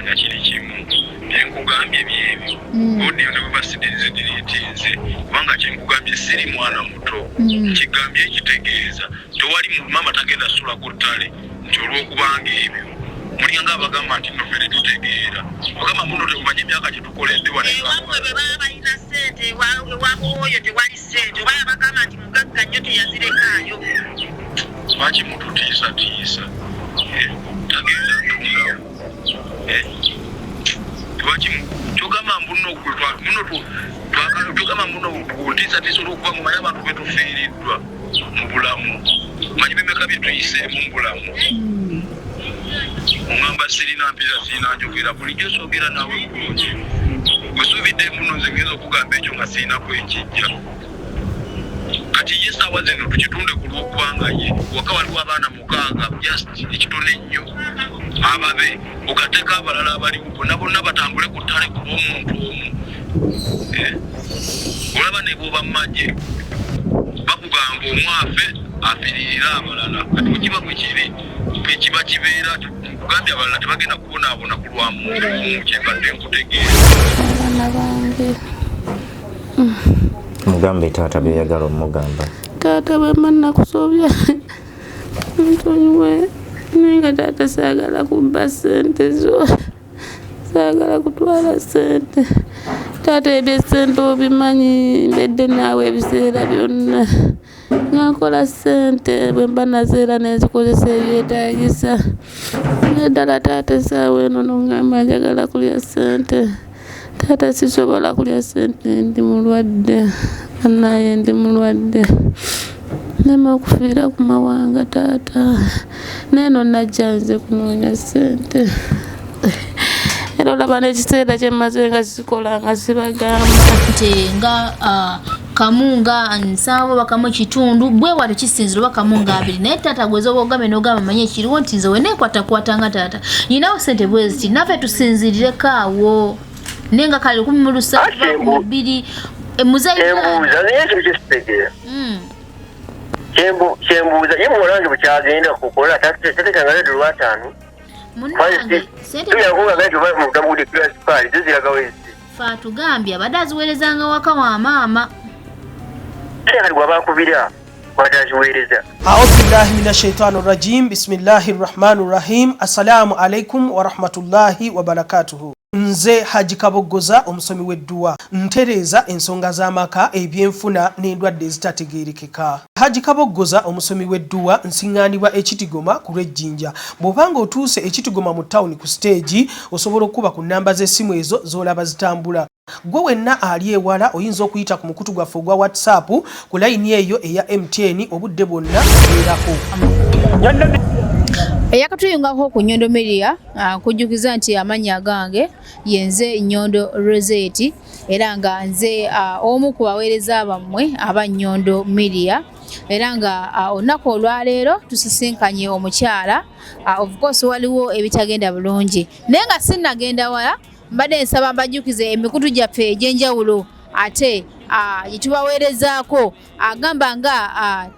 manya kiri kimu enkugambye byebyo odiyo ne basidirize diritinze kubanga kyenkugambye siri mwana muto kigambye ekitegeeza tewali mama tagenda sula ku ttale nti olw'okubanga ebyo mulinga abagamba nti nofere tutegeera ogamba muno temumanyi emyaka gyetukoledde wabwe baba balina ssente wabwoyo tewali ssente oba bagamba nti mugagga nnyo teyazirekaayo lwaki mututiisatiisa tagenda ntundawo lwaki togamba togamba muno kutiisatiisa olw'okuba mumanyi abantu betufiiriddwa mu bulamu manyi bimeka byetuyiseemu mu bulamu ongamba sirina mpisa sirina njogera bulijjo soogera naawe bulungi gusuubidde muno nze ngeza okugamba ekyo nga sirinaku ekijja kati ye saawa zino tukitunde ku lw'okubanga ye waka waliwo abaana 6 just ekitone nnyo ababe ogateeka abalala abaliwo bonna batambule ku ttale kuba omuntu omu olaba ne bw'oba mu magye bakugamba omwafe afiririra abalala kati wekiba bwe kiri ekiba kibeera kugambye abalala tebagenda kubonaabona ku lwamuntu omu kyembadde nkutegeera abaana bange mugambe taata byeyagala omugamba. Taata Bwemba Nakusobya Nsonyiwe naye nga taata saagala kubba ssente zo, saagala kutwala ssente. Taata ebyo ssente obimanyi, mbedde naawe ebiseera byonna nga nkola ssente bwe mba nazeera n'ezikozesa ebyetaagisa. Naye ddala taata essaawa eno n'ongamba njagala kulya ssente. Taata sisobola kulya ssente, ndi mulwadde, naye ndi mulwadde. Nema okufiira ku mawanga taata. Neeno najja nze kunoonya ssente. Era olaba n'ekiseera kye mmaze nga sikola nga sibagamba nti nga kamunga nsanvu bakamu kitundu bwe watu kisinziro bakamunga 2 naye taata gweza ogambe n'ogamba manye ekiriwo nti nze wena ekwatakwatanga taata ninawo ssente bweziti naffe tusinzirireko awo nenga kale 17 Chembuza ye mulange bukyagenda kukola tatekanga leero lwataano munange tuyakuga gaito mu mutabude class pali ziziraga wezi fa tugambye badaziwerezanga waka wa maama ali wabakubira badaziwereza. A'udhu billahi minash shaitani rajim. Bismillahir rahmanir rahim. Assalamu alaikum wa rahmatullahi wa barakatuhu. Nze Haji Kaboggoza omusomi w'edduwa ntereza ensonga z'amaka ebyenfuna n'endwadde ezitategeerekeka. Haji Kaboggoza omusomi w'edduwa nsiŋŋaanibwa ekitigoma ku lw'ejjinja. Bw'obanga otuuse ekitigoma mu ttawuni ku siteegi osobola okuba ku nnamba z'essimu ezo z'olaba zitambula. Gwe wenna ali ewala oyinza okuyita ku mukutu gwaffe ogwa WhatsApp ku layini eyo eya MTN obudde bwonna obeerako. Eyakatuyungako ku Nyondo Media kujjukiza nti amannya gange yenze Nyondo Rozet era nga nze omu ku baweereza bammwe aba Nyondo Media era nga olunaku olwaleero tusisinkanye omukyala of course waliwo ebitagenda bulungi naye nga sinnagenda wala mbadde nsaba mbajjukize emikutu gyaffe egy'enjawulo ate gyetubaweerezaako agamba nga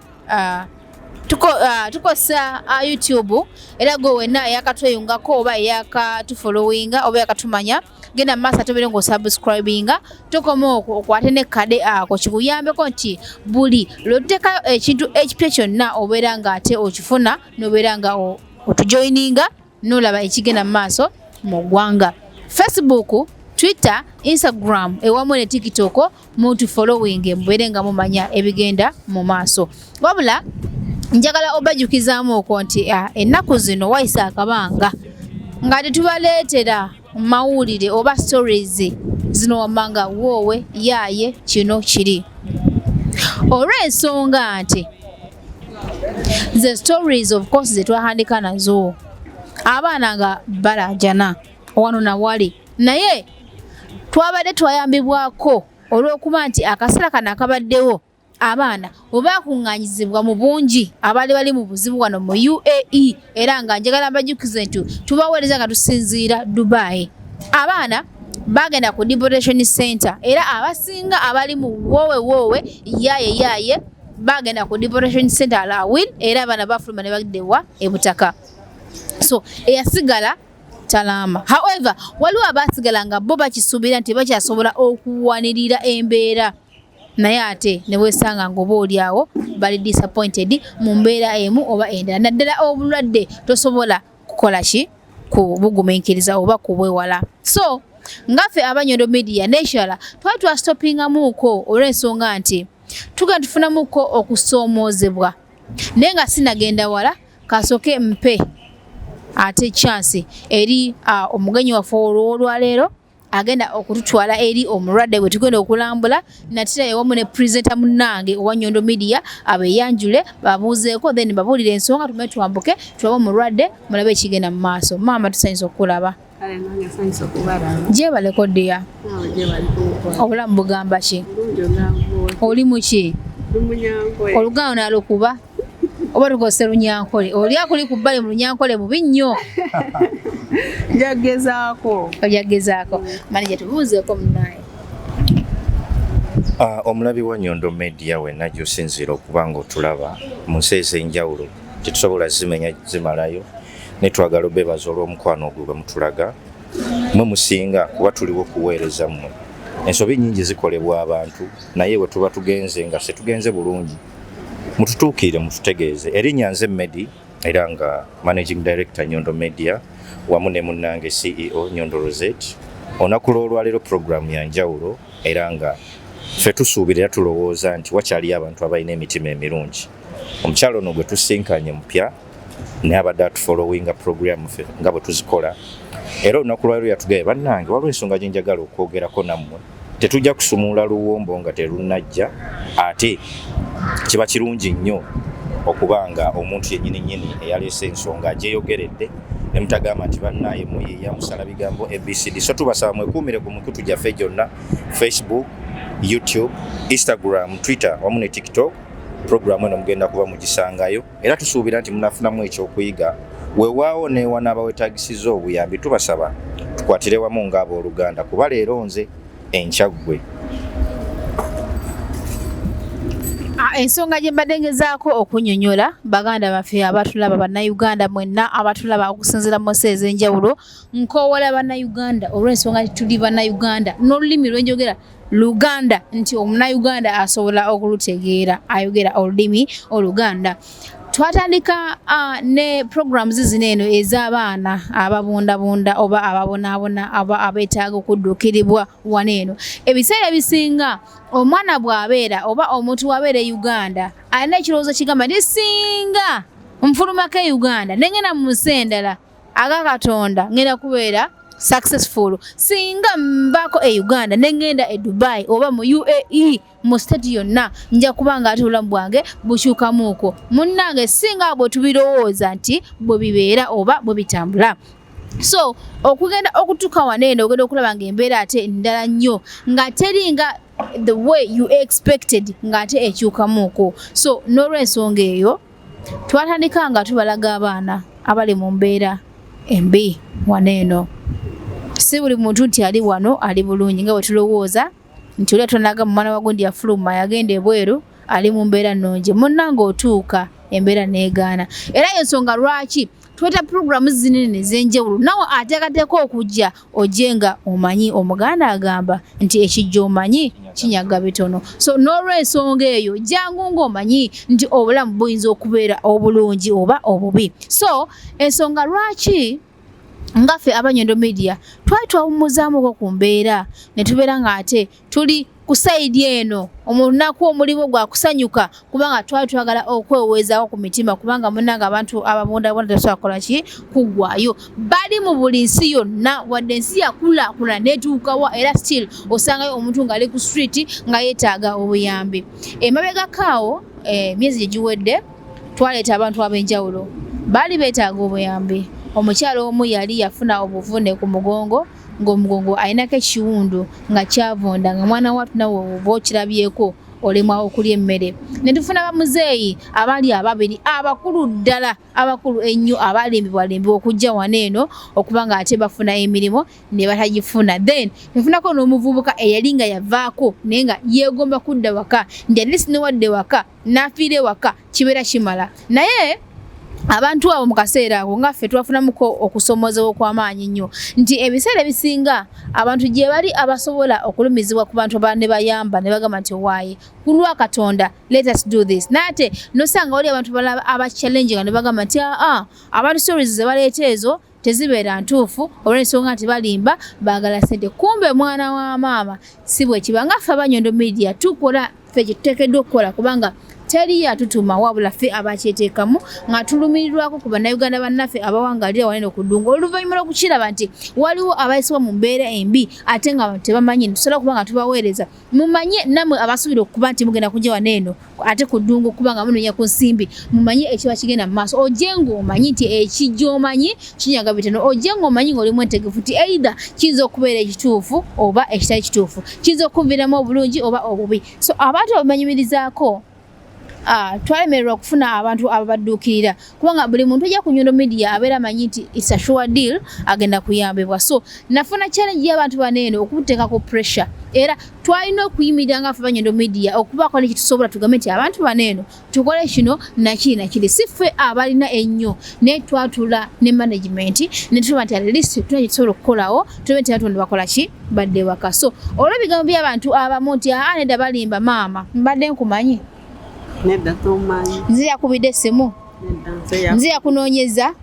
tukosa YouTube era go wenna yakatweyungako oba yakatufollowinga oba yakatumanya genda masa tobere ngo subscribinga tokoma okwate ne kade ako kikuyambeko nti buli loteka ekintu ekipya kyonna obeera nga ate okifuna nobeera nga otujoininga nolaba ekigenda maaso mu ggwanga. Facebook, Twitter, Instagram ewamu ne TikTok muntu following mubere nga mumanya ebigenda mu maaso. Wabula njagala obajjukizaamu okwo nti ennaku zino wayisa akabanga nga tetubaleetera mawulire oba stories zino wamanga woowe yaaye kino kiri olw'ensonga nti the stories of course zetwahandika nazo abaana nga balajana wano na wali naye twabadde twayambibwako olw'okuba nti akaseera kano akabaddewo abaana oba kuŋŋaanyizibwa mu bungi abali bali mu buzibu wano mu UAE era nga njagala mbajjukize nti tubaweereza nga tusinziira Dubai. Abaana bagenda ku deportation center era abasinga abali mu woowe yaaye bagenda ku deportation center alawin era abaana bafuluma ne bagdewa ebutaka. So eyasigala talama. However, waliwo abasigala nga bo bakisuubira nti bakyasobola okuwanirira embeera naye ate ne weesanga ng'oba oli awo bali disappointed mu mbeera emu oba endala. Naddala obulwadde tosobola kukola ki kubugumiikiriza oba kubwewala. So ngaffe abanyondo media n'ekirala twali twastopingamuuko olw'ensonga nti tugenda tufunamuuko okusoomoozebwa naye nga sinagenda wala kasooke mpe ate chance eri omugenyi waffe olwaleero agenda okututwala eri omulwadde bwe tugenda okulambula natira ewamu ne presenter munnange owa Nyondo Media abeyanjule babuuzeeko then babuulire ensonga tume twambuke tulabe omulwadde mulabe ekigenda mu maaso. Maama tusanyusa okulaba. Gyebale koddeya obulamu bugamba ki? Oli muki? Olugano nalukuba oba tukose lunyankole oli akuli ku bbali mu lunyankole mubi nnyo. Njagezaako manija tubuuzeeko munnaye. Omulabi wa Nyondo Media wenna gy'osinziira okuba ng'otulaba mu nsi ez'enjawulo tetusobola zimenya zimalayo ne twagala obeebaza olw'omukwano ogwo bwe mutulaga mwe musinga kuba tuliwo okuweereza mmwe. Ensobi nnyingi zikolebwa abantu naye bwe tuba tugenze nga setugenze bulungi mututuukire mututegeeze. Erinnya nze Medi era nga Managing Director Nyondo Media wamu ne munnange CEO Nyondo Rozet. Olunaku lw'olwaleero program ya njawulo era nga ffe tusuubira tulowooza nti wakyaliyo abantu abalina emitima emirungi. Omukyalo ono gwe tusinkanye mupya naye abadde atufollowinga program ffe nga bwe tuzikola era olunaku lwaleero yatugambye bannange waliwo ensonga gye njagala okwogerako nammwe. Tetujja kusumula luwombo nga terunnajja ate kiba kirungi nnyo okubanga omuntu yennyini eyaleese ensonga agyeyogeredde ne mutagamba nti bannaye muyiiya musala bigambo ABCD. So tubasaba mwekuumire ku mikutu gyaffe gyonna Facebook, YouTube, Instagram, Twitter wamu ne TikTok. Programu eno mugenda kuba mugisangayo era tusuubira nti munafunamu ekyokuyiga. Weewaawo neewana abawetaagisiza obuyambi tubasaba tukwatire wamu ng'abooluganda kuba leero nze enkyagwe. Ensonga gye mbadde ngezaako okunnyonnyola baganda baffe abatulaba bannayuganda mwenna abatulaba okusinziira mu nsi ez'enjawulo nkoowola bannayuganda olw'ensonga nti tuli bannayuganda n'olulimi lwenjogera Luganda nti omunnayuganda asobola okulutegeera ayogera olulimi Oluganda. Twatandika ne programs zino eno ez'abaana ababundabunda oba ababonaabona aba abeetaaga okudduukiribwa wano eno. Ebiseera ebisinga omwana bw'abeera oba omuntu w'abeera e Uganda alina ekirowoozo kigamba nti singa nfulumako e Uganda ne ngenda mu nsi endala aga Katonda ngenda kubeera successful. Singa mbako e Uganda ne ngenda e Dubai oba mu UAE mu state yonna nja kubanga ate obulamu bwange bukyukamuuko. Munnange singa bwe tubirowooza nti bwe bibeera oba bwe bitambula. So okugenda okutuuka wano eno ogenda okulaba ng'embeera ate ndala nnyo nga teringa the way you expected ng'ate ekyukamuuko. So n'olw'ensonga eyo twatandika nga tubalaga abaana abali mu mbeera embi wano eno. Si buli muntu nti ali wano ali bulungi nga bwe tulowooza nti oli atonaga mu mwana wa gundi yafuluma yagenda ebweru ali mu mbeera nnungi. Munnange otuuka embeera neegaana. Era y'ensonga lwaki tweta programu zinene ez'enjawulo nawe ateekateeka okujja ojje nga omanyi omuganda agamba nti ekijja omanyi kinyaga bitono. So n'olw'ensonga eyo jangu ng'omanyi nti obulamu buyinza okubeera obulungi oba obubi. So ensonga lwaki ngaffe abanyondo media twali twawummuzaamuko ku mbeera ne tubeera ng'ate tuli ku sayidi eno omunaku omulimu gwa kusanyuka kubanga twali twagala okweweezaako ku mitima kubanga munnanga abantu ababundabunda tebasobola kukola ki kuggwaayo. Bali mu buli nsi yonna wadde ensi yakulaakulana neetuukawa era still osangayo omuntu ng'ali ku street nga yeetaaga obuyambi. Emabegakaawo emyezi gye giwedde twaleeta abantu ab'enjawulo baali beetaaga obuyambi. Omukyalo omu yali yafuna obuvune ku mugongo ng'omugongo alinako ekiwundu nga kyavunda nga mwana wattu nawe oba okirabyeko olemwa okulya emmere. Ne tufuna bamuzeeyi abali ababiri abakulu ddala abakulu ennyo abalimbibwalimbibwa okujja wano eno okuba ng'ate bafuna emirimu ne batagifuna. Then nefunako n'omuvubuka eyali nga yavaako naye nga yeegomba kudda waka nti at least ne wadde waka n'afiira ewaka kibeera kimala. Naye abantu abo mu kaseera ako nga ffe twafunamuko okusomozebwa okw'amaanyi nnyo nti ebiseera ebisinga abantu gye bali abasobola okulumizibwa ku bantu ne bayamba ne bagamba nti waaye ku lwa Katonda let us do this nate nosanga wali abantu abachallenging ne bagamba nti abantu stories ze baleeta ezo tezibeera ntuufu olw'ensonga nti balimba baagala ssente kumbe mwana wa maama si bwe kiba nga ffe Nyondo Media tukola ffe kye tuteekeddwa okukola kubanga teri yatutuma wabula ffe abakyeteekamu nga tulumirirwako ku bannayuganda bannaffe abawangalira wanene okuddunga oluvannyuma lw'okukiraba nti waliwo abayisibwa mu mbeera embi ate nga tebamanyi tusobola kuba nga tubaweereza mumanye nammwe abasuubira okuba nti mugenda kujja waneeno ate ku ddunga okuba nga munoonya ku nsimbi mumanye ekiba kigenda mu maaso ojje ng'omanyi nti ekijja omanyi kinyaga bitono ojje ng'omanyi ng'olimu entegefu nti either kiyinza okubeera ekituufu oba ekitali kituufu kiyinza okuviiramu obulungi oba obubi so abantu abamanyumirizaako twalemererwa okufuna abantu ababadduukirira kubanga buli muntu ajja ku Nyondo Media abeera amanyi nti it's a sure deal agenda kuyambibwa so nafuna challenge y'abantu baneeno okuteekako pressure era twalina okuyimirira nga ffe Nyondo Media okubaako nekitusobola tugambe nti abantu baneeno tukole kino nakiri si ffe abalina ennyo naye twatula ne management ne tuba nti at least tulina kitusobola okukolawo tube nti Katonda bakola ki badde waka so olw'ebigambo by'abantu abamu nti nedda balimba maama mbadde nkumanyi nedda tomanyi nze yakubidde essimu nze yakunoonyeza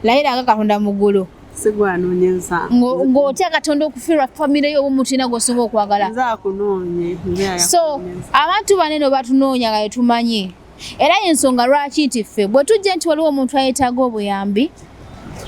layira nga Katonda muggulu sigwanonyeza ng'otya Katonda okufiirwa famire yo omuntu ina gw'osinga okwagala nze akunonye so abantu baneeno batunoonya nga tumanyi era ensonga lwaki nti ffe bwe tujja nti waliwo omuntu ayetaaga obuyambi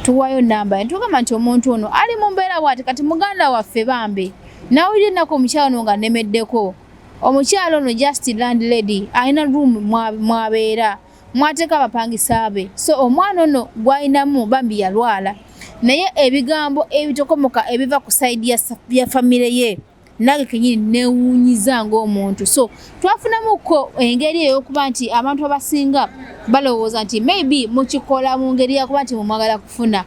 tuwayo namba tugamba nti omuntu ono ali mu mbeera bw'ati kati muganda waffe bambi nawulira ennaku omukyalo ono nga nnemeddeko omukyalo ono just landlady alina room mwabeera mwateeka abapangisa be so omwana ono gwalinamu bambi yalwala naye ebigambo ebitokomoka ebiva ku saidi ya famire ye nange kenyini newuunyiza ng'omuntu so twafunamuko engeri ey'okuba nti abantu abasinga balowooza nti maybe mukikola mu ngeri yakuba nti mumwagala kufuna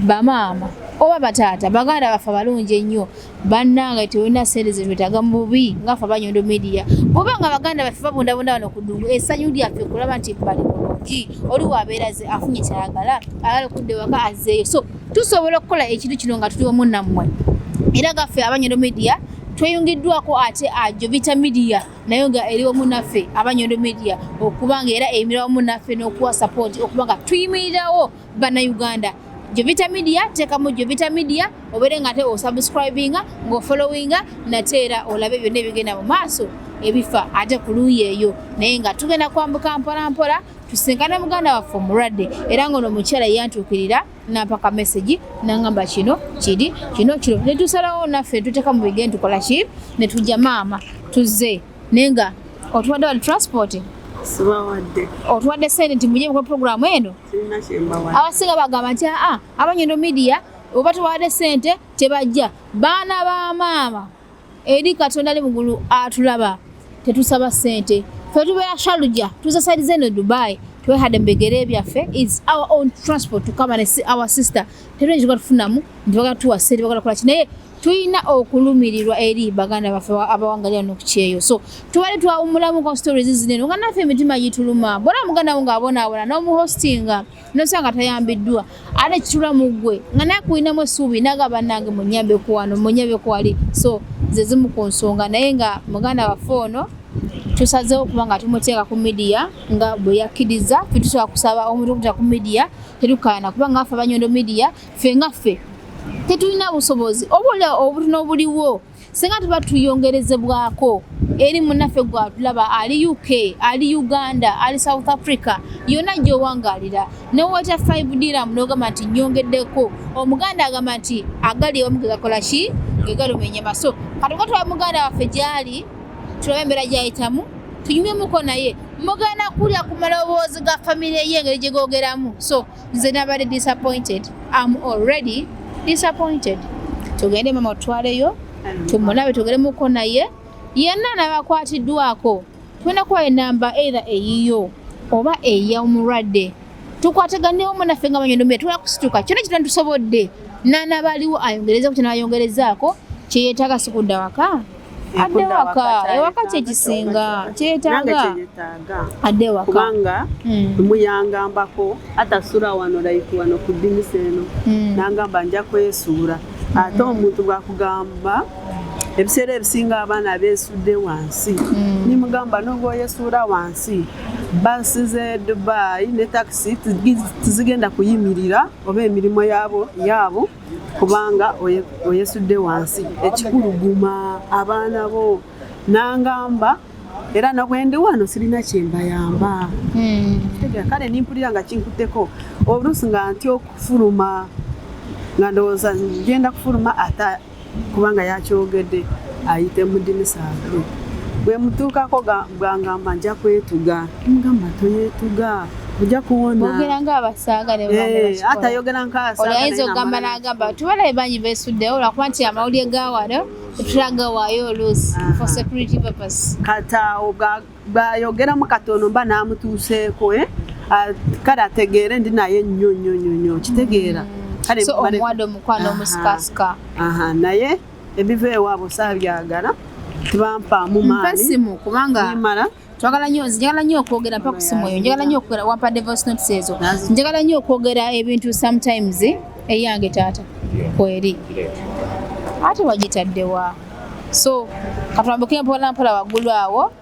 bamaama oba bataata baganda bafe balungi ennyo bannanga tewulina ssente ze twetaaga mu bubi ngaffe Nyondo Media bw'obanga baganda baffe babundabunda wano ku ddungu essanyu lyaffe kulaba nti bali bulungi oliwo abeera ze afunye kyayagala agala okudda ewaka azzeeyo so tusobola okukola ekintu kino nga tuli wamu nammwe era gaffe Nyondo Media tweyungiddwako ate Jovita Media nayo nga eri wamu naffe Nyondo Media okubanga era eyimira wamu naffe n'okuwa support okubanga tuyimirirawo bannayuganda Jovita Media tekamu Jovita Media obere ngate o subscribinga ngo followinga natera olabe byonna ebigenda mu maaso ebifa ate kuluye eyo naye nga tugenda kwambuka mpola tusinkana muganda waffe omulwadde era ngono mukyala yantukirira nampaka message nangamba kino ne tusalawo naffe tuteka mu bigenda tukola ki ne tujja maama tuzze nenga otwadde wa transport sibawadde otwadde sente nti mujje mu program eno sirina kyembawadde abasinga bagamba nti Nyondo Media oba tuwadde sente tebajja baana ba maama eri Katonda ali muggulu atulaba tetusaba sente ffe tubeera Sharjah tuza side zeno Dubai twehadde mbegere byaffe it's our own transport to come and see our sister terenjika tufunamu ndibaga tuwa sente bagala kola kinaye tuyina okulumirirwa eri baganda baffe abawangalira n'okukyeyo so tubale twawumulamu ku stories zineno nga naffe emitima gituluma bona muganda wo ng'abonaabona n'omuhostinga nosanga tayambiddwa ate kitula mu ggwe nga naye kulinamu essuubi naga bannange munyambeku wano munyambeku wali so ze zimu ku nsonga naye nga muganda waffe ono tusazeewo okuba nga tumuteeka ku media nga bwe yakkiriza ffe tusobola kusaba omuntu okuteeka ku media tetukaana kuba nga ffe Nyondo Media ffe ngaffe tetulina busobozi obutono obuliwo singa tuba tuyongerezebwako eri munnaffe gwatulaba ali UK ali Uganda ali South Africa yonna gy'owangalira noweta 5 dirham n'ogamba nti nyongeddeko omuganda agamba nti agali ewamu gegakola ki gegalumenya maso katuka tuba muganda waffe gyali tulabe embeera gyayitamu tunyumyemuko naye muganda kulya ku maloboozi ga famire ye engeri gye googeramu so nze nabadde disappointed I'm already disappointed tugende mama otwaleyo tumulabe tugeremuko naye yenna nabakwatiddwako tugenda kuwa enamba either eyiyo oba ey'omulwadde tukwataganewo munaffe nga Nyondo Media tugenda kusituka kyonna kitona tusobodde nanabaliwo ayongereza ku kyenayongerezaako kyeyeetaaga sikudda waka Adde waka ewaka kyekisinga kyetaaga adde waka kubanga muyangambako atasula wano like wano ku dinisa eno nangamba nja kwesuula ate omuntu bwakugamba ebiseera ebisinga abaana beesudde wansi nimugamba n'obwoyesuula wansi basi ze Dubai ne taxi tizigenda kuyimirira oba emirimu yaabo kubanga oyesudde wansi ekikuluguma abaana bo nangamba era nabwendi wano sirina kyembayamba kale nimpulira nga kinkuteko oluusi nga nti okufuluma nga ndowooza ngenda kufuluma ata kubanga yakyogedde ayite mu dinisa bwe mutuukako bwangamba nja kwetuga mugamba toyetuga ojja kuwona bogera ng'abasaagale atayogera nk'abasaagale ogamba n'agamba tubalabe bangi beesuddewo lwakuba nti amawulire ga wano tetulagawaayo oluusi for security purpose kataawo bwayogeramu katono mba n'amutuuseeko kale ategeere ndi naye nnyo kitegeera so omuwadde omukwano omusikasika naye ebiva ewaabwe saabyagala tebampaamu maani kubanga njagala nnyo okwogera mpa ku simu eyo njagala nnyo okwogera wampa divorce notice ezo njagala nnyo okwogera ebintu sometimes eyange taata kweri ate wagitaddewa so katwambuke mpolampola waggulu awo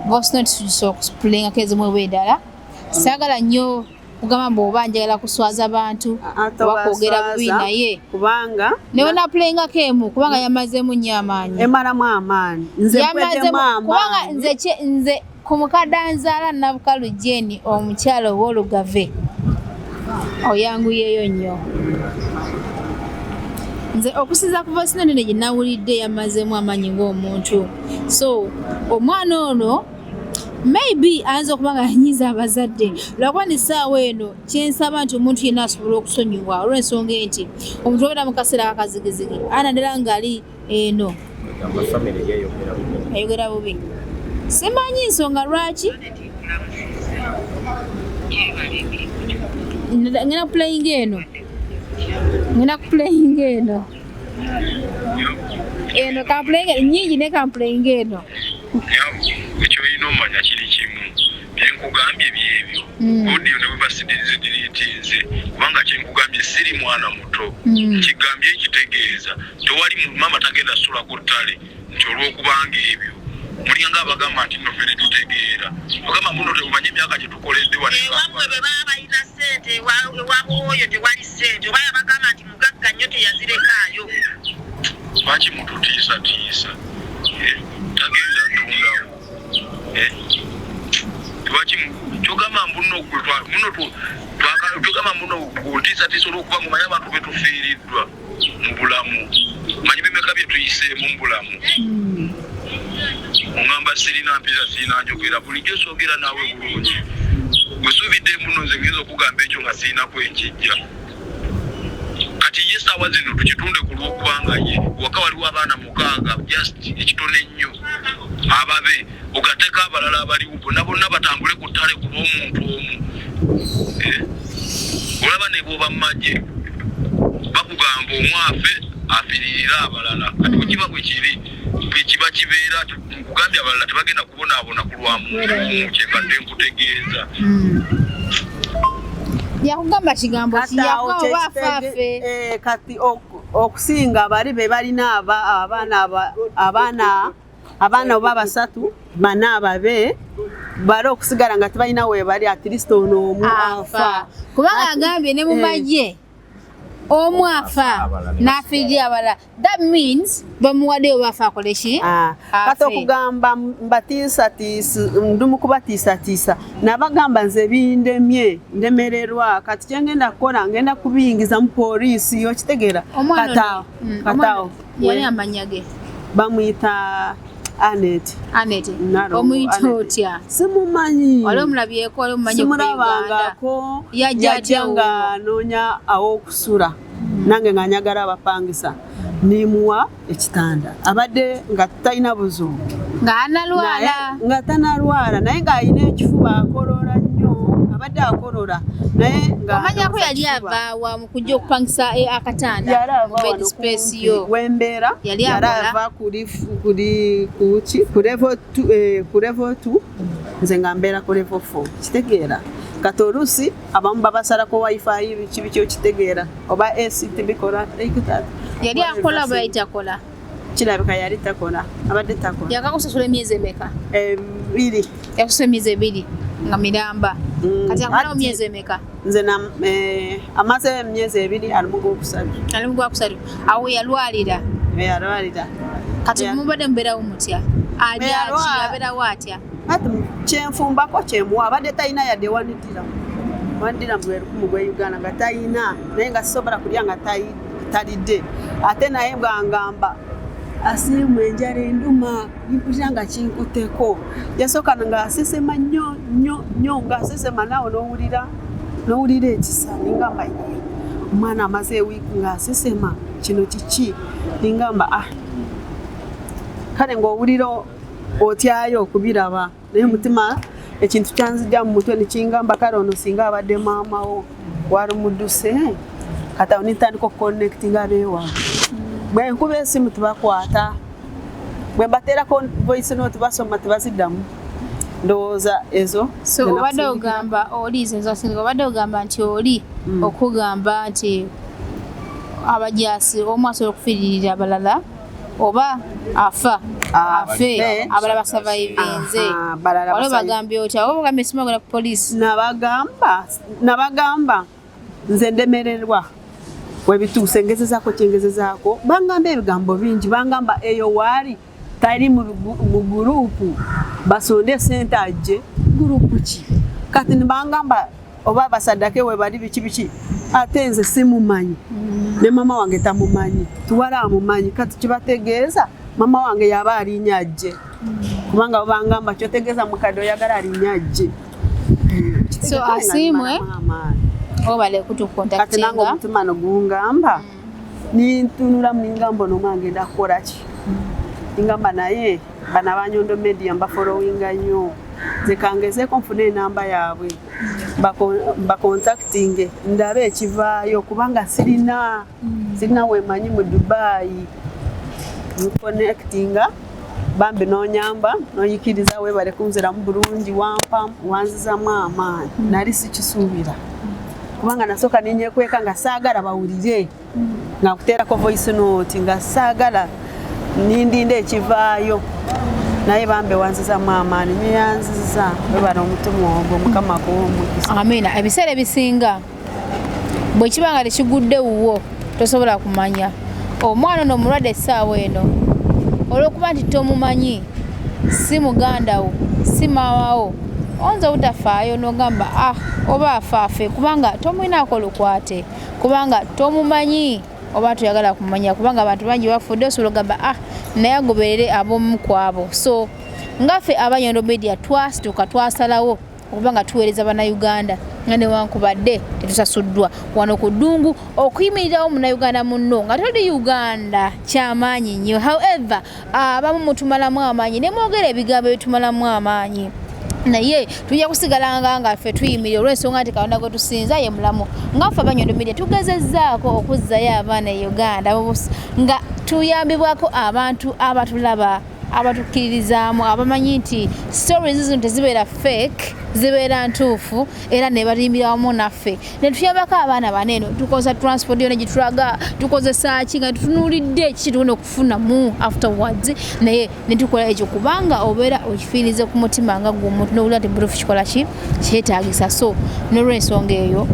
divorce notice tusobola okusipulingako ezimu ebwedala saagala nnyo kugamba mboba njagala kuswaza abantu bakwogera bubi naye kubanga newona pulengako emu kubanga yamazeemu nnyo amaanyi emalamu amaanyi kubanga nze ku mukaddanzaala nabukalu Jeni omukyalo ow'olugave oyanguyeyo nnyo nze okusiza ku voice note gye nawulidde yamazeemu amaanyi ng'omuntu so omwana ono maybe ayinza okuba nga yanyiza abazadde lwakuba n'essaawa eno kyensaba nti omuntu yenna asobola okusonyiwa olw'ensonga enti omuntu obeera mu kaseera kakazigizigi anadala ng'ali eno ayogera bubi simanyi nsonga lwaki ngenda kuplayinga eno kamplayinga nyingi ne kamplayinga eno ekyoyina omanya kiri kimu byenkugambye byebyo odiyo ne webasidirizidiritinze kubanga kyenkugambye siri mwana muto kigambye ekitegeeza tewali mama tagenda sula ku ttale nti olw'okubanga ebyo mulinga abagamba nti nno fere tutegeera ogamba muno temumanyi emyaka gye tukoledde wamwe bwe baba balina ssente ewabo oyo tewali ssente oba yabagamba nti mugagga nnyo teyazirekaayo lwaki mututiisatiisa tagenda ntundawo lwaki kyogamba togamba muno kuntiisatiisa olw'okuba mumanyi abantu betufiiriddwa mu bulamu manyi bimeka byetuyiseemu mu bulamu ongamba sirina mpisa sirina njogera bulijjo soogera naawe bulungi bwesuubidde muno nze ngenza okugamba ekyo nga sirinaku enkijja kati ye essaawa zino tukitunde ku lw'okubanga ye waka waliwo abaana 6 just ekitone ennyo ababe ogateeka abalala abaliwo bonna batambule ku ttale kuba omuntu omu olaba ne bw'oba mu magye bakugamba omwafe afiririra abalala kati bwekiba bwe kiri bwekiba kibeera nkugambye abalala tebagenda kubonaabona ku lwamuntu kyembadde nkutegeeza yakugamba kigambo kiyakawafaafe kati okusinga bali be balina abaana oba 3 bana ababe bali okusigala nga tebalina weebali at least ono omu afa kubanga agambye ne mu magye omu afa n'afiirira abalala that means bamuwaddeyo bafa akole ki kati okugamba mbatiisatiisa ndumu kubatiisatiisa nabagamba nze bindemye ndemererwa kati kyengenda kukola ngenda kubiyingiza mu poliisi okitegeera kataawo yali amanya ge bamuyita Anet omuyita otya simumanyi wali omulabyeko wali omumanyi simulabangako yajja nga anoonya aw'okusula nange nga nyagala abapangisa nimuwa ekitanda abadde nga talina buzibu nga tanalwala naye ng'ayina ekifuba akolola nnyo abadde akolora naye omanya ko yali avaawa mu kujja okupangisa akatanda mu bed space yo wembeera yali ava ku level 2 nze nga mbeera ku level 4 kitegeera kati oluusi abamu babasalako wifi biki kyo kitegeera oba ACT bikola yali akola oba yali takola kirabika yali takola abadde takola yakakusasula emyezi emeka 2 yakusasula emyezi 2 nga miramba kati akola emyezi emeka nze amaze emyezi 2 ali mu gwokusatu awo yalwalira kati Yeah. mubadde mubeerawo mutya alyaki abeerawo atya ati kyenfumbako kyemuwa abadde talina yadde wandira mu lwerukumu gwe Uganda nga talina naye nga sisobola kulya nga talidde ate naye bwangamba asiimu enjala enduma nimpulira nga kinkuteko yasooka nga asesema nnyo nga asesema naawe n'owulira ekisa ningamba omwana amaze ewiiki nga asesema kino kiki ningamba kale ng'owulira otyayo okubiraba naye mutima ekintu kyanzijja mu mutwe nekingamba kale ono singa abadde maamawo wali mudduse kati awo nintandika okuconnectinga abeewaabwe bwe nkuba esimu tubakwata bwe mbateerako voice note basoma tebaziddamu ndowooza ezo so obadde ogamba oli zenzasinga obadde ogamba nti oli okugamba nti abajaasi omu asobola okufiiririra abalala oba afe abalala basavayivinze waliwo bagambye otya oba bagambye simagala ku poliisi nabagamba nze ndemererwa webituuse ngezezaako kyengezezaako bangamba ebigambo bingi bangamba eyo waali tali mu gurupu basonde sente ajje gurupu ki kati nibangamba oba basadake we bali biki ate nze simumanyi ne mama wange tamumanyi tuwala amumanyi kati kibategeeza mama wange yaba alinya ajje kubanga bangamba kyotegeeza mukadde oyagala alinya ajje so asimwe obale kutukontaktinga kati nange omutima nogungamba nintunula muningamba ono agenda kukola ki ningamba naye bana ba Nyondo Media mbafollowinga nnyo nze kangezeeko nfune enamba yaabwe bakontaktinge ndabe ekivaayo kubanga sirina wemanyi mu Dubai connectinga bambi nonyamba noyikiriza webale kunziramu bulungi wampa wanzizamu amaanyi nali sikisuubira kubanga nasooka nenyekweka nga saagala bawulire nga kuteerako voice note nga saagala nindinde ekivaayo naye bambe wanzizamu amaanyi nyeyanziza webale omutima ogwo mukama kuwomukisa amina ebiseera ebisinga bwe kibanga tekigudde wuwo tosobola kumanya omwana ono omulwadde essaawa eno olw'okuba nti tomumanyi si muganda wo si maawawo onza obutafaayo n'ogamba oba afaafe kubanga tomwinaako lukwate kubanga tomumanyi oba toyagala kumanya kubanga abantu bangi bafudde osobola ogamba naye agoberere ab'omu ku abo so ngaffe aba Nyondo Media twasituka twasalawo okuba nga tuweereza bannayuganda nga newankubadde tetusasuddwa wano ku ddungu okuyimirirawo munnayuganda munno nga toli Uganda kyamaanyi nnyo however abamu mutumalamu amaanyi ne mwogera ebigambo ebitumalamu amaanyi naye tujja kusigalanga nga ffe tuyimirira olw'ensonga nti Katonda gwe tusinza ye mulamu ngaffe aba Nyondo Media tugezezzaako okuzzayo abaana e Uganda nga tuyambibwako abantu abatulaba abatukkiririzaamu abamanyi nti stories zino tezibeera fake zibeera ntuufu era ne balimbira wamu naffe ne tuyambako abaana baneeno tukoza transport yona gitulaga tukozesa ki nga tutunuulidde kiki tugenda okufunamu afterwards naye ne tukola ekyo kubanga obeera okifiirize ku mutima nga gw'omuntu n'owulira nti butuufu kikola ki kyetaagisa so n'olw'ensonga eyo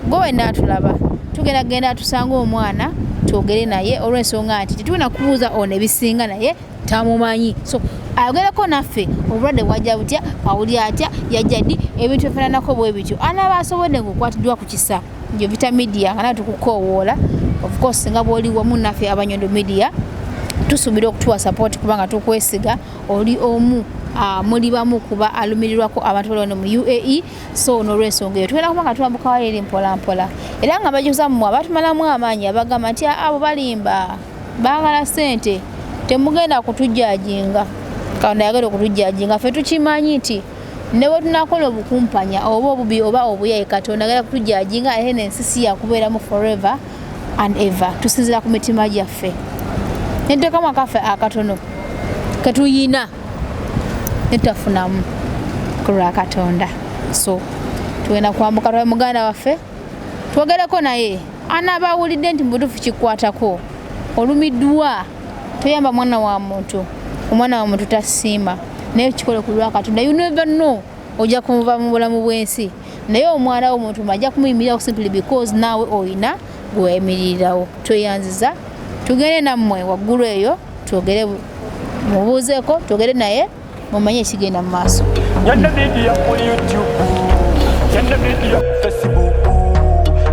gwe wenna atulaba tugenda tusanga omwana twogere naye olw'ensonga nti tetulina kubuuza ono ebisinga naye tamumanyi so ayogerako naffe obulwadde bwajja butya awulira atya yajja ddi ebintu ebifaananako bwe bityo anaaba asobodde ng'okwatiddwa ku kisa njo vita media nga nawe tukukoowoola of course nga bw'oli wamu naffe aba Nyondo Media tusuubira okutuwa support kubanga tukwesiga oli omu muli bamu kuba alumirirwako abantu bali wano mu UAE so n'olw'ensonga eyo tugenda kuba nga tulambuka waleeri mpolampola era nga bajuza mmwe abatumalamu amaanyi abagamba nti abo balimba baagala ssente temugenda kutujjajinga Katonda yagala okutujjajinga ffe tukimanyi nti ne bwe tunakola obukumpanya oba obubi oba obuyayi Katonda agala kutujajinga ene ensisi yakubeeramu forever and ever tusinzira ku mitima gyaffe netekamu akaffe akatono ketuyina netafunamu kulwa Katonda so tuwena kwambuka twa muganda waffe twogereko naye anabawulidde nti mbutufu kikwatako olumiddwa toyamba mwana wa muntu omwana wa muntu tasiima naye kikole kulwa Katonda you never know ojja kumuva mu bulamu bw'ensi naye omwana w'omuntu majja kumuyimirirawo simply because naawe oyina gweyimiririrawo tweyanziza tugende nammwe waggulu eyo twogere mubuuzeeko twogere naye mumanye ekigenda mu maaso. Nyondo Media ku YouTube, Nyondo Media ku Facebook,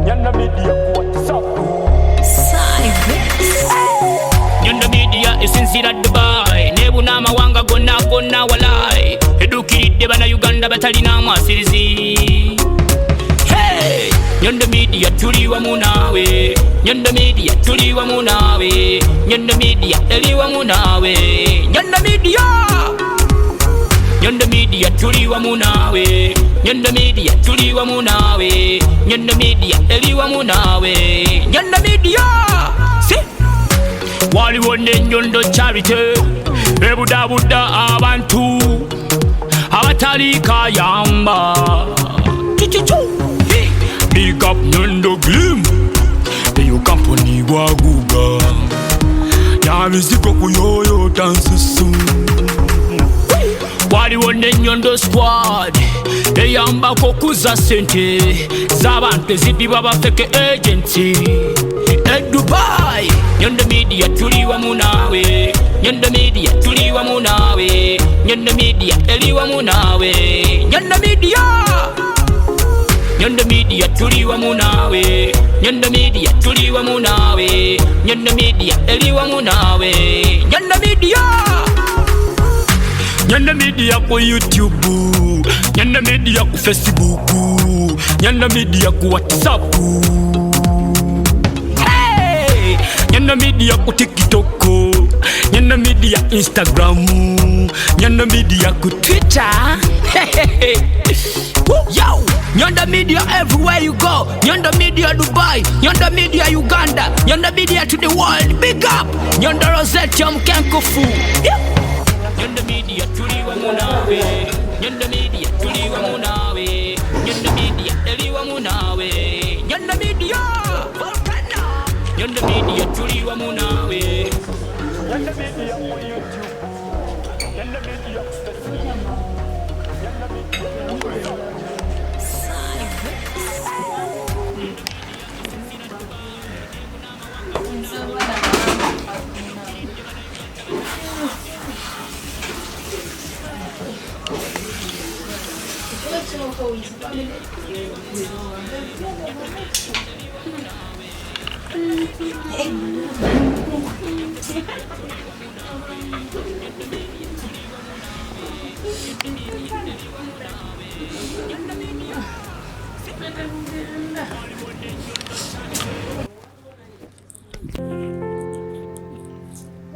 Nyondo Media ku WhatsApp. Nyondo Media esinzira Dubai, nebuna amawanga gonna gonna walai, edukiridde bana Uganda batalina amasirizi. Hey! Nyondo Media tuli wamu naawe, Nyondo Media tuli wamu naawe, Nyondo Media eri wamu naawe, Nyondo Media. Nyondo Media tuli wamu naawe, Nyondo Media tuli wamu naawe, Nyondo Media eri wamu naawe, Nyondo Media. Si waliwo ne Nyondo Charity ebudabuda abantu abatali kayamba. Big up Nyondo Glim, eyo company waguga yamizigo kuyoyo tansusu. Waliwo ne Nyondo Squad eyambako kuza sente z'abantu ezibibwa bafeke agency e Dubai. Nyondo Media tuli wamu naawe, Nyondo Media tuli wamu naawe, Nyondo Media eri wamu naawe, Nyondo Media. Nyondo Media tuli wamu naawe, Nyondo Media tuli wamu naawe, Nyondo Media eri wamu naawe, Nyondo Media. Nyondo Media ku YouTube, Nyondo Media ku Facebook, Nyondo Media ku WhatsApp. Hey! Nyondo Media ku TikTok, Nyondo Media Instagram, Nyondo Media ku Twitter. Yo! Nyondo Media everywhere you go. Nyondo Media Dubai, Nyondo Media Uganda, Nyondo Media to the world. Big up! Nyondo Rozet Yamkenkofu. Nyondo Media tuli wamu naawe, Nyondo Media tuli wamu naawe, Nyondo Media eri wamu naawe, Nyondo Media. Nyondo Media tuli wamu naawe, Nyondo Media ku YouTube, Nyondo Media ku Facebook, Nyondo Media.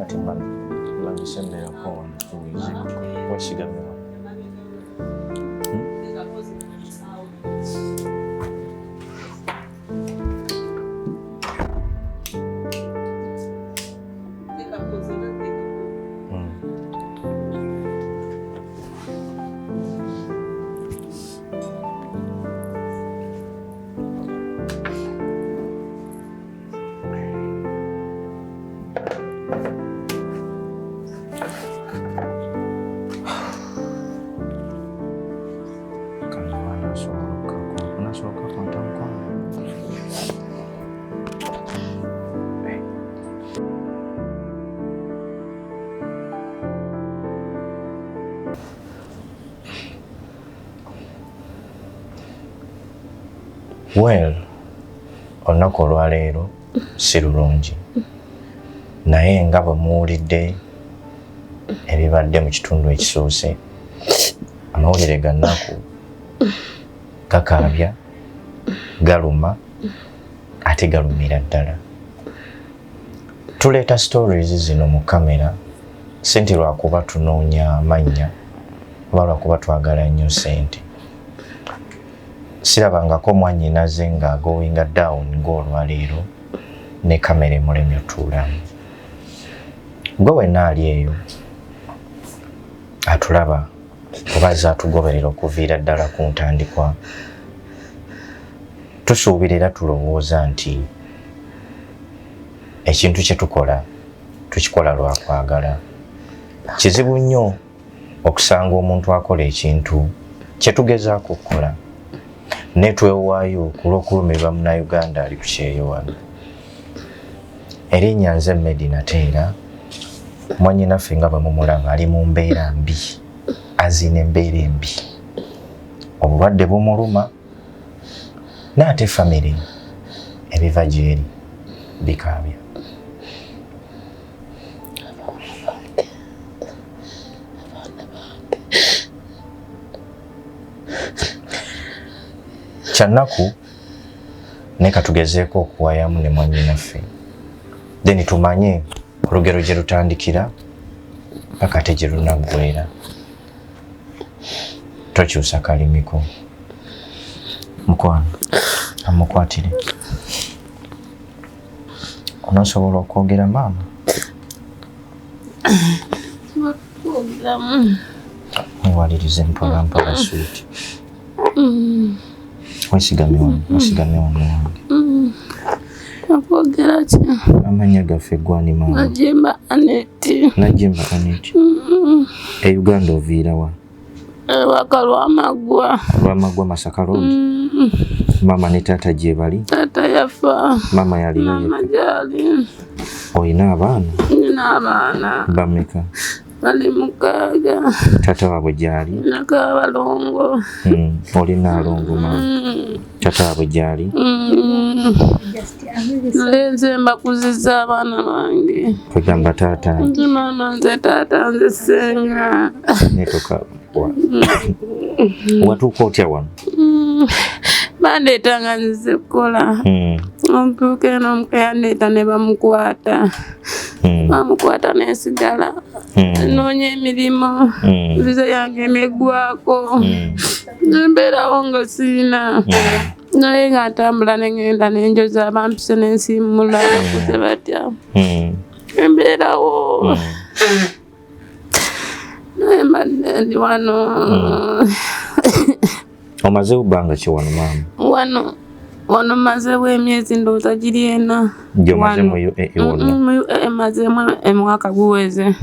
Ati mbangisembera ko wantuize washigamira. Well, olunaku olwaleero si lulungi naye nga bwe muwulidde ebibadde mu kitundu ekisoose amawulire ga nnaku gakaabya galuma ate galumira ddala. Tuleeta stories zino mu kamera si nti lwakuba tunoonya amannya oba kuba twagala nnyo ssente. Sirabangako mwannyinaze nga going down ng'olwaleero ne kamera emulemye otuulamu. Gwe wenna ali eyo atulaba oba azze atugoberera okuviira ddala ku ntandikwa, tusuubira era tulowooza nti ekintu kye tukola tukikola lwa kwagala. Kizibu nnyo okusanga omuntu akola ekintu kye tugezaako okukola ne twewaayo ku lw'okulumirwa Munnayuganda ali ku kyeyo wano. Erinnya nze Medi Nateera, mwannyinaffe nga bwe mumulaba ali mu mbeera mbi, azina embeera embi, obulwadde bumuluma n'ate famire ebiva gy'eri bikaabya. Kyannaku ne katugezeeko okuwayamu ne mwannyinaffe, then tumanye olugero gye lutandikira paka ate gye lunaggweera. Tokyusa kalimiko. Mukwano amukwatire. Onosobola okwogera maama? Mwalirize mpola mpola sweet. Wesigamye wano wange. Nakwogera ki? Amanya gaffe gwani maama? Najjemba Aneti. Najjemba Aneti. E Uganda oviira wa? Ewaka Lwamagwa. Lwamagwa Masaka Road. Mama ne taata gye bali? Taata yafa. Mama yali Mama gyali. Oyina abaana? Nina abaana. Bameka? Bali 6. Taata waabwe gyali? Nakabalongo. Olina alongo mama? Taata waabwe gyali? Nze mbakuzizza abaana bange. Kwegamba taata? Nze maama, nze taata, nze ssenga. Netoka watuuka otya wano? Bandeetanga nzize kukola. Omutuuka eno omukeyandeeta ne bamukwata. Bamukwata nesigala. Noonya emirimu. Viza yange neggwako. Nembeerawo nga siina. Naye nga ntambula ne ngenda nenjoza bampise nensiimula bakuze batya. Embeerawo. Naye mbadde ndi wano. Omaze bbanga ki wano maama? Wano mazeewo emyezi ndowooza giri 4. Gy'omazemu ewonna? Emazemu omwaka guweze.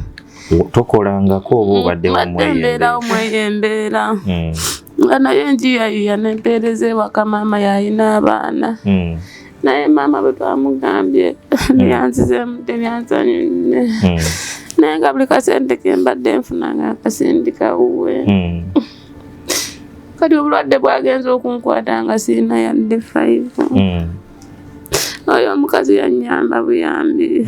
Tokolangako oba obadde mbeerawo mweyembeera. Nga naye njiyayiya nempeereza ewaka maama yalina abaana. Naye maama bwe twamugambye lyanzizeemu teryansanyudde. Naye nga buli kasente ke mbadde nfuna nga akasindika wuwe. Kati obulwadde bwagenza okunkwata nga sirina yadde 5. Oyo omukazi yannyamba buyambi.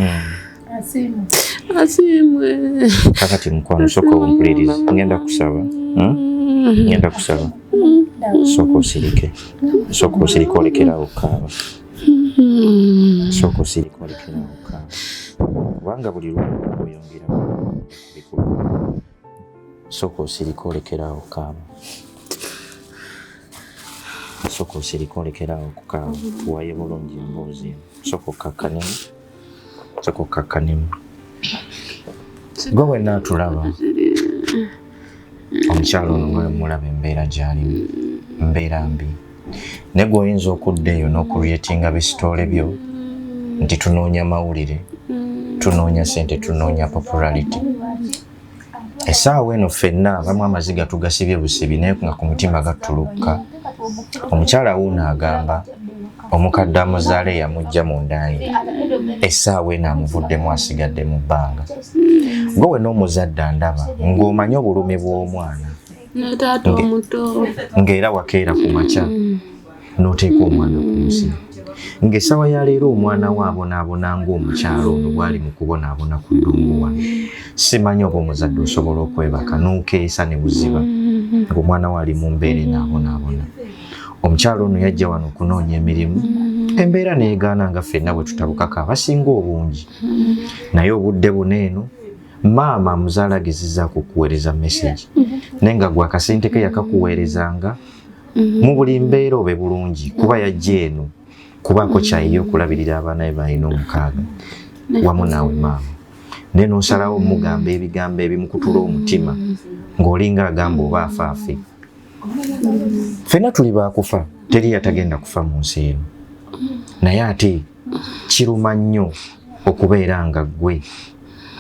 Asiimwe. Kakati mukwano sooka ompulirize. Ngenda kusaba. Ngenda kusaba. Sooka osirike. Sooka osirike olekerawo okukaaba. Sooka osirike olekerawo okukaaba. Kubanga buli lumu oyongera kubikulu. Sooka osirike olekerawo okukaaba. Sooka osirike olekerawo okukaaba. Tuwaye bulungi emboozi. Sooka okkakkanemu. Sooka okkakkanemu. Gwe wenna atulaba omukyalo ono gwe mulaba embeera gy'alimu, mbeera mbi. Ne gwe oyinza okudda eyo n'okulyetinga bisitoole byo nti tunoonya mawulire, tunoonya ssente, tunoonya popularity. Essaawa eno ffenna abamu amaziga tugasibye busibi naye nga ku mutima gatulukka. Omukyala wuuno agamba omukadde amuzaale yamugya mu nda ye, essaawa eno amuvuddemu asigadde mu bbanga. Gwe wenna omuzadde andaba ng'omanyi obulumi bw'omwana ng'era wakeera ku makya n'oteeka omwana ku nsi. Ng'essaawa ya leero omwana we abonaabona ng'omukyalo ono bw'ali mu kubonaabona ku ddungu wano. Simanyi oba omuzadde osobola okwebaka n'okeesa ne buziba ng'omwana we ali mu mbeera enaabonaabona. Omukyalo ono yajja wano okunoonya emirimu, embeera neegaana nga ffenna bwe tutabukako abasinga obungi. Naye obudde buno eno Maama muzaala geziza kukuweereza message. Nenga gwa kasente ke yakakuweerezanga. Mu buli mbeera obe bulungi kuba yajja eno kubaako kyayiyo okulabirira abaana be balina omukaaga wamu naawe maama. Naye n'osalawo mugamba ebigambo ebimukutula omutima ng'olinga agamba oba afaafe. Ffenna tuli baakufa, teri yatagenda kufa mu nsi eno. Naye ate kiruma nnyo okubeera nga ggwe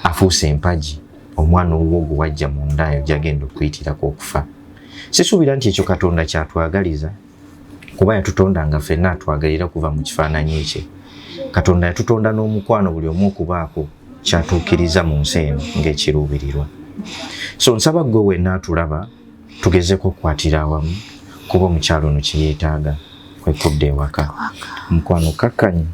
afuuse empagi omwana owuwo gwe wajja mu ndaayo gy'agenda okuyitirako okufa. Sisuubira nti ekyo Katonda kyatwagaliza kuba yatutonda nga ffenna atwagalira kuva mu kifaananyi kye. Katonda yatutonda n'omukwano buli omu okubaako kyatuukiriza mu nsi eno ng'ekiruubirirwa. So nsaba ggwe wenna atulaba tugezeko okukwatira awamu kuba omukyalo ono kye yeetaaga kwe kudda ewaka. Mukwano kakkanyi.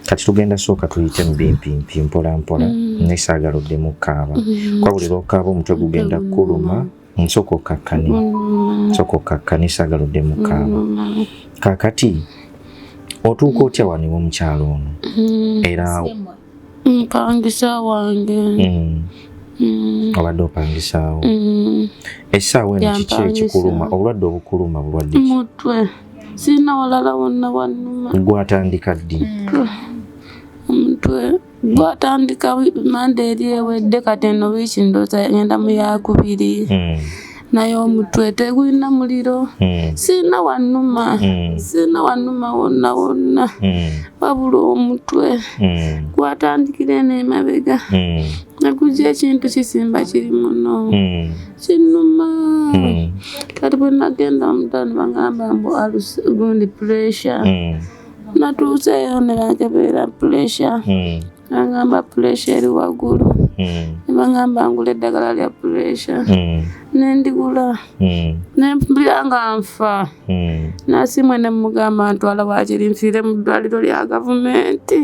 Kati tugenda sooka tuyite mu bimpimpi mpola mpola naye saagala oddemu kaaba. Kwabulira okaaba omutwe gugenda kuluma nsoko kakkani. Soko kakkani saagala oddemu kaaba. Kaakati otuuka otya wano omukyalo ono? Era mpangisa wange. Obadde opangisaawo. Essaawa eno kiki ekikuluma? Obulwadde obukuluma bulwadde ki? Mutwe. Sina walala wonna wannuma. Gwatandika ddi? Omutwe gwatandika Mande eri ewedde kati eno wiiki ndowooza ngenda mu yakubiri. Naye omutwe tegulina muliro. Sina wannuma. Sina wannuma wonna wonna. Wabula omutwe gwatandikira eno emabega. Naguja ekintu kisimba kiri muno. Kinuma. Kati bwe nagenda omutwe ne bangamba mbu gundi pressure. Natuuseeyo ne bankebera pressure. Bangamba pressure eri waggulu. Ne bangamba ngula eddagala lya pressure. Nendigula. Nempulira nga nfa. Nasimwe ne mugamba ntwala waakiri nfiire mu ddwaliro lya gavumenti.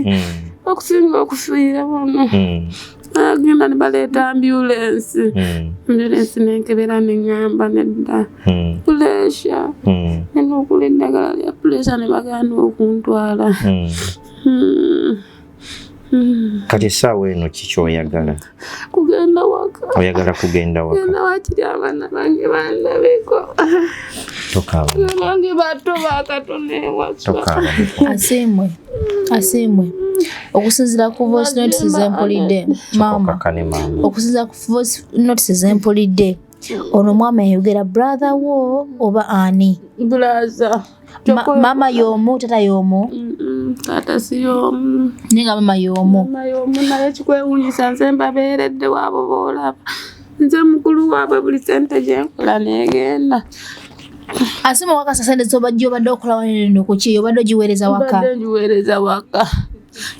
Okusinga okufiira wano. Agenda ne baleeta ambulance. Ambulance nenkebera neŋŋamba nedda. Pressure. Nenokula eddagala lya pressure ne bagaana okuntwala. Kati essaawa eno kiki oyagala? Kugenda waka. Oyagala kugenda waka? Genda wakiri abaana bange bandabeko. Tokaaba. Bange bato bakatona ewaka. Tokaaba. Asimwe. Okusinziira ku voice notes empulidde maama. Okusinziira ku voice notes empulidde. Ono mwami ayogera brother wo oba ani? Brother. Mama y'omu, tata y'omu? Tata si y'omu. Nenga mama y'omu. Mama y'omu naye kikwewuunyisa nze mbabeeredde waabo boolaba. Nze mukulu waabwe buli ssente gye nkola neegenda. Asima waka sasende z'obadde obadde okola wanene ku ki obadde ogiweereza waka? Obadde ngiweereza waka.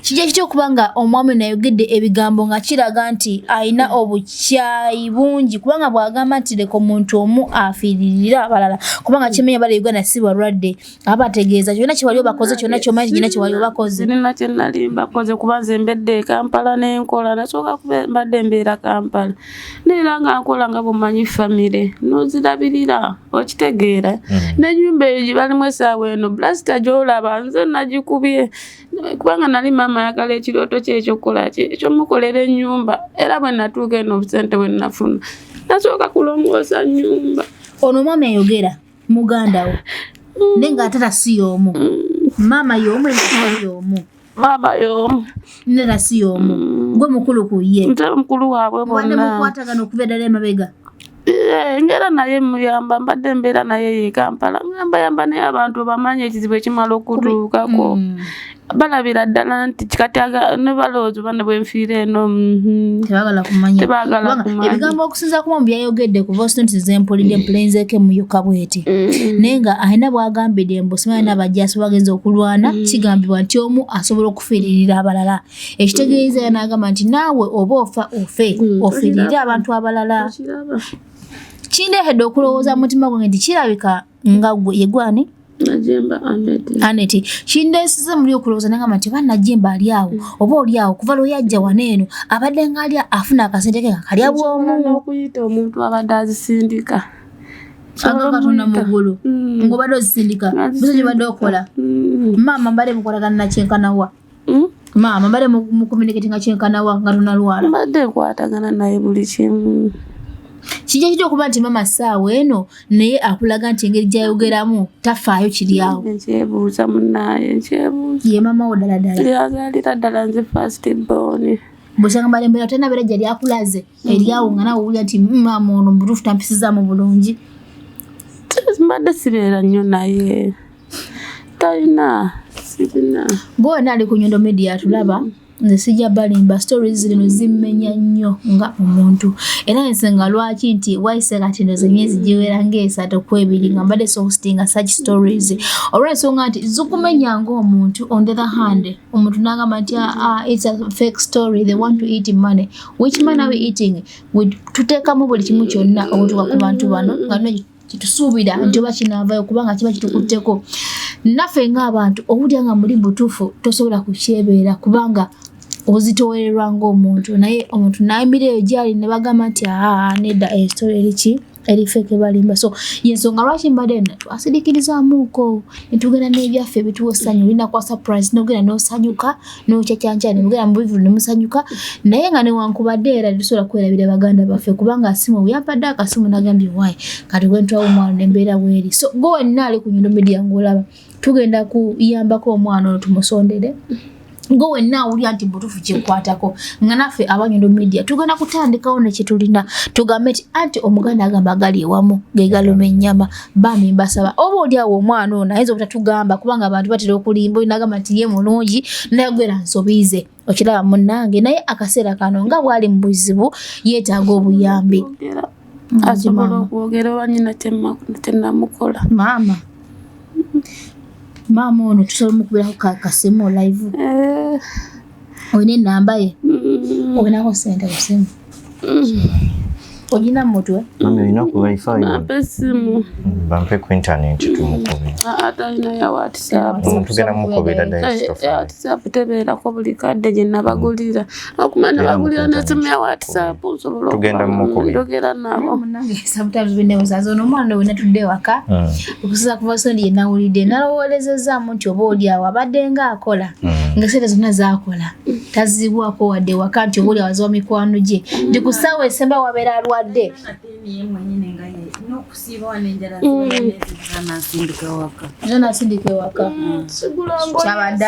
Kijja kityo kubanga omwami nayogedde ebigambo nga kiraga nti ayina obukyayi bungi kubanga bw'agamba nti leka omuntu omu afiiririra abalala kubanga kimenya bali Uganda si balwadde abategeeza kyonna kye wali obakoze kyonna ky'omanyi kirina kye wali obakoze. Sirina kye nali mbakoze kuba nze mbedde e Kampala n'enkola nasooka mbadde mbeera Kampala neera nga nkola nga bumanyi famire n'ozirabirira okitegeera n'ennyumba eyo balimu essaawa eno blasita gy'olaba nze nagikubye kubanga nali mama yakala ekirooto kye ekyokukola ekyomukolera ennyumba era bwe natuuka eno obusente bwe nafuna nasooka kulongoosa nnyumba. Ono mwami ayogera muganda wo nenga atata si y'omu. Mama y'omu ensi y'omu. Mama y'omu nera si y'omu. Gwe mukulu ku ye. Nze mukulu waabwe bonna. Wadde mukwatagana okuva eddala emabega. Ngera naye muyamba mbadde mbeera naye ye Kampala ngamba naye abantu bamanyi ekizibu ekimala okutuukako. Balabira ddala nti kati ne balowooza bane bwenfiira eno tebagala kumanya. Ebigambo okusinza kuba mu byayogedde ku voice notes z'empulidde mpulenzeeko emuyuka bweti naye nga alina bw'agambidde mbu simanyi n'abajjaasi bagenza okulwana kigambibwa nti omu asobola okufiiririra abalala ekitegeeza y'anaagamba nti naawe oba ofa ofe ofiiririre abantu abalala. Kindeetedde okulowooza mu mutima gwange nti kirabika nga gwe ye gwani? Najemba Aneti. Kindeesize muli okulowooza nangamba nti oba Najemba ali awo oba oli awo kuva lwe yajja wano eno abadde ng'alya afuna akasente ke nga kalya bw'omu. Okuyita omuntu abadde azisindika. Aga Katonda mu ggulu ng'obadde ozisindika biso gye badde okola. Maama mbadde mukolagana na kyenkana wa? Mama mbade mu communicating achenkana wa ngatuna lwala. Mbade kwatagana naye buli kimu. Kijja kityo okuba nti mama ssaawa eno naye akulaga nti engeri gyayogeramu tafaayo kiri awo. Nkyebuuza munnaye nkyebuuza. Ye mama wo ddala ddala. Yazaalira ddala nze first born. Bw'osanga balembera tena bera gyali akulaze eryawo nga nawe owulira nti mama ono mutuufu tampisizaamu bulungi. Mbadde sibeera nnyo naye. Talina sirina. Gwona ali ku Nyondo Media tulaba. Nze sijja balimba stories zino zimmenya nnyo nga omuntu era nsenga lwaki nti waise kati ndo zenyezi jiwera ng'esatu kwebiri nga mbadde hostinga such stories olw'ensonga nti zikumenya ng'omuntu. On the other hand omuntu n'agamba nti it's a fake story, they want to eat money. Which money are we eating? Tuteekamu buli kimu kyonna obutuuka ku bantu bano nga kitusuubira nti oba kinaavayo kubanga kiba kitukutteko. Naffe ng'abantu obulya nga muli butuufu tosobola kukyebeera kubanga ozitowererwa ng'omuntu naye omuntu n'ayimireyo gyali ne bagamba nti nedda story eriki eri feke balimba. So yensonga lwaki mbadde twasirikirizaamuuko netugenda n'ebyaffe ebituwosanyu olina kwa surprise n'ogenda n'osanyuka n'okyakyankyani mugenda mu bivulu ne musanyuka naye nga newankubadde era tetusobola kwerabira baganda baffe kubanga asimu yampadde akasimu n'agambye waayi kati gwe ntwawo omwana n'embeera bweri. So gwe wenna ali ku Nyondo Media ng'olaba tugenda kuyambako omwana ono tumusondere. Go wenna awulira nti butuufu kyekwatako nga naffe aba Nyondo Media tugenda kutandikawo ne kye tulina tugambe nti anti omuganda agamba gali ewamu ge galuma ennyama bami mbasaba oba oliawo omwana ono ayinza obutatugamba kubanga abantu batera okulimba olina agamba nti ye mulungi naye gwera nsobiize okiraba munnange naye akaseera kano nga bwali mu buzibu yeetaaga obuyambi. Asobola okwogera oba nnyina tennamukola. Mama ono tusobola mukubirako kasimu live. Olina enamba ye? Olinako ssente ku ssimu? Olina mutwe? Mami olina ku wifi? Bampe essimu. Bampe ku internet tumukube. Atalina ya WhatsApp. Tugenda mukubira direct. WhatsApp tebeerako buli kadde gye nabagulira. Okumanya bagulira n'essimu ya WhatsApp osobola tugenda mukubira. Njogera nabo. Sometimes binnebuuza ono omwana we natudde waka okusoza kuva sondi yenawulidde nalowoolezezaamu nti oba oliawo abadde ng'akola nga sente zonna zaakola tazibwako wadde waka nti oba oliawo aziwa mikwano gye nti ku ssaawa esemba wabeera alwadde. Nasindika ewaka kyabadde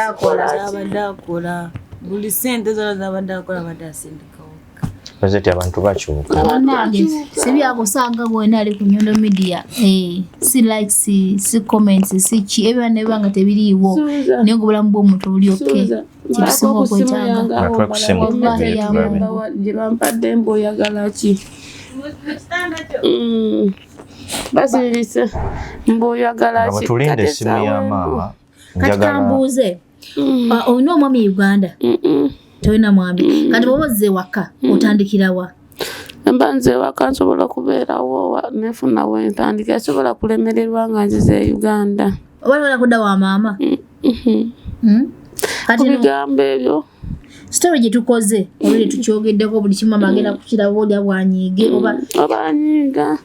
akola buli sente zona zabadde akola badde asindika waka. Rozet abantu bakyuka. Nange sibyakusanga gwena ali ku Nyondo Media si likes si comments si ki ebyo nebanga tebiriiwo naye ng'obulamu bw'omuntu buli oke kibisinga okwetaaga. Gye bampadde mbu oyagala ki? Basirise mbu oyagala ki? Tulinde essimu ya maama. Kati kambuuze olina omwami Uganda? Tolina mwami. Kati bw'oba ozze waka otandikira wa? Mba nze waka nsobola kubeerawo nefuna wentandikira sobola kulemererwa nga nzize Uganda. Oba tosobola kudda wa maama? Kati bigambo ebyo story gye tukoze olwiri tukyogeddeko buli kimu mama agenda kukiraba olya bwanyiige oba anyiiga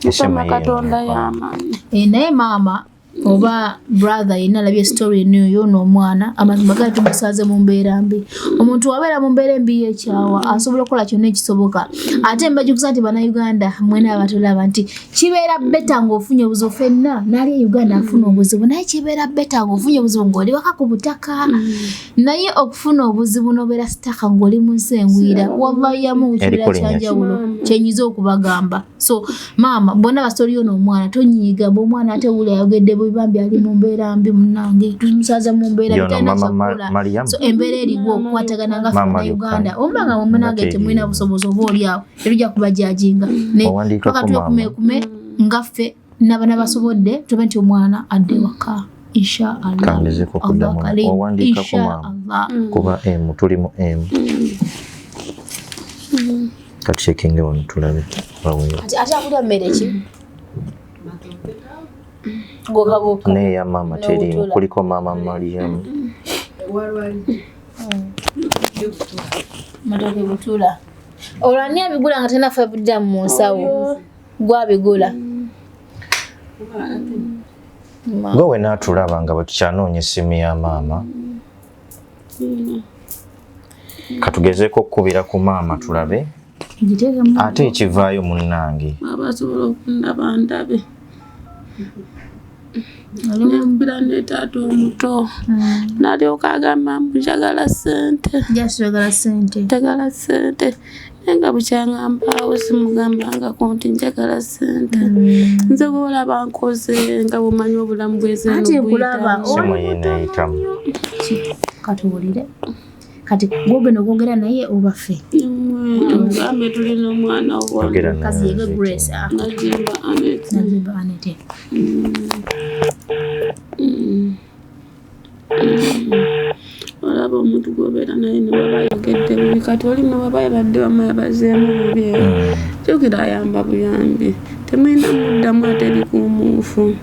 Mukama Katonda y'amaanyi. Naye maama oba brother yenna alabye story eno y'ono omwana amazima gali tumusaze mu mbeera mbi. Omuntu wabeera mu mbeera embi y'ekyawa asobola okukola kyonna ekisoboka ate mbajjukiza nti bannayuganda mwena abatulaba nti kibeera beta ng'ofunye obuzibu ffenna n'ali e Uganda afuna obuzibu naye kibeera beta ng'ofunye obuzibu ng'oli waka ku butaka naye okufuna obuzibu n'obeera sitaka ng'oli mu nsi engwira wallahi yamu kibeera kyanjawulo kyenyiza okubagamba. So maama bonna bastori y'ono omwana tonyiiga bw'omwana ate wuli ayogedde bambi ali mu mbeera mbi munnange tumusaza mu mbeera bitana kyakula. So embeera eriwo okukwatagana nga ffe Uganda ombanga mumunange temulina busobozi oba oliawo tebijja kubajajinga pakatwekume nga ffe n'abaana basobodde tube nti omwana adde waka inshallah. Kuba tulimu kati shekinge wano tulabe ate akulya mmere ki? Ne ya mama terimu kuliko mama Mariam. Matoke butula. Olani abigula nga tena fa budda mu nsawo. Gwa bigula. Gwe wenna tulaba nga bwe tukyanoonye essimu ya maama Katugezeko okukubira ku maama tulabe. Ate ekivaayo munnange. Abasobola okundaba ndabe. Nembira ne taata omuto. Nalyoka agamba njagala ssente. Njagala ssente. Nga bukyangambaawo simugambangako nti njagala ssente. Nze bw'olaba nkoze nga bw'omanyi obulamu bw'ezeeno ate kulaba simu yeneeyitamu. Katuwulire. Kati gwogenda okwogera naye obaffe. Ngambe tulina omwana obwogera kazi yege Grace. Najimba Anete. Olaba omuntu gwobeera naye ne baba yogedde bubi kati oli ne baba yabadde wamu yabazeemu bubi eyo jjukira ayamba buyambi temulina muddamu ate ebikuumuufu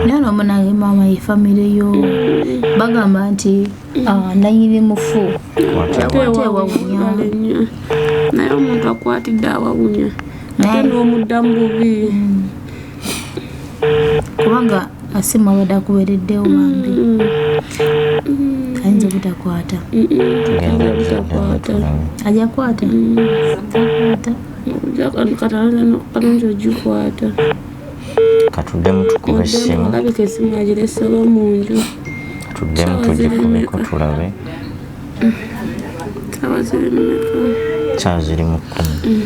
naye omunange maama ye famire yo bagamba nti nanyini mufu ate wawunya naye omuntu akwatidde awawunya ate n'omuddamu bubi kubanga asima abadde akubeereddewo bambi ayinza obutakwata ajja kwata kalungi ogikwata katuddemu tukuba essimu alabika essimu yagireseba munju katuddemu tugikubeko tulabe sawa ziri mmeka saa ziri mu 10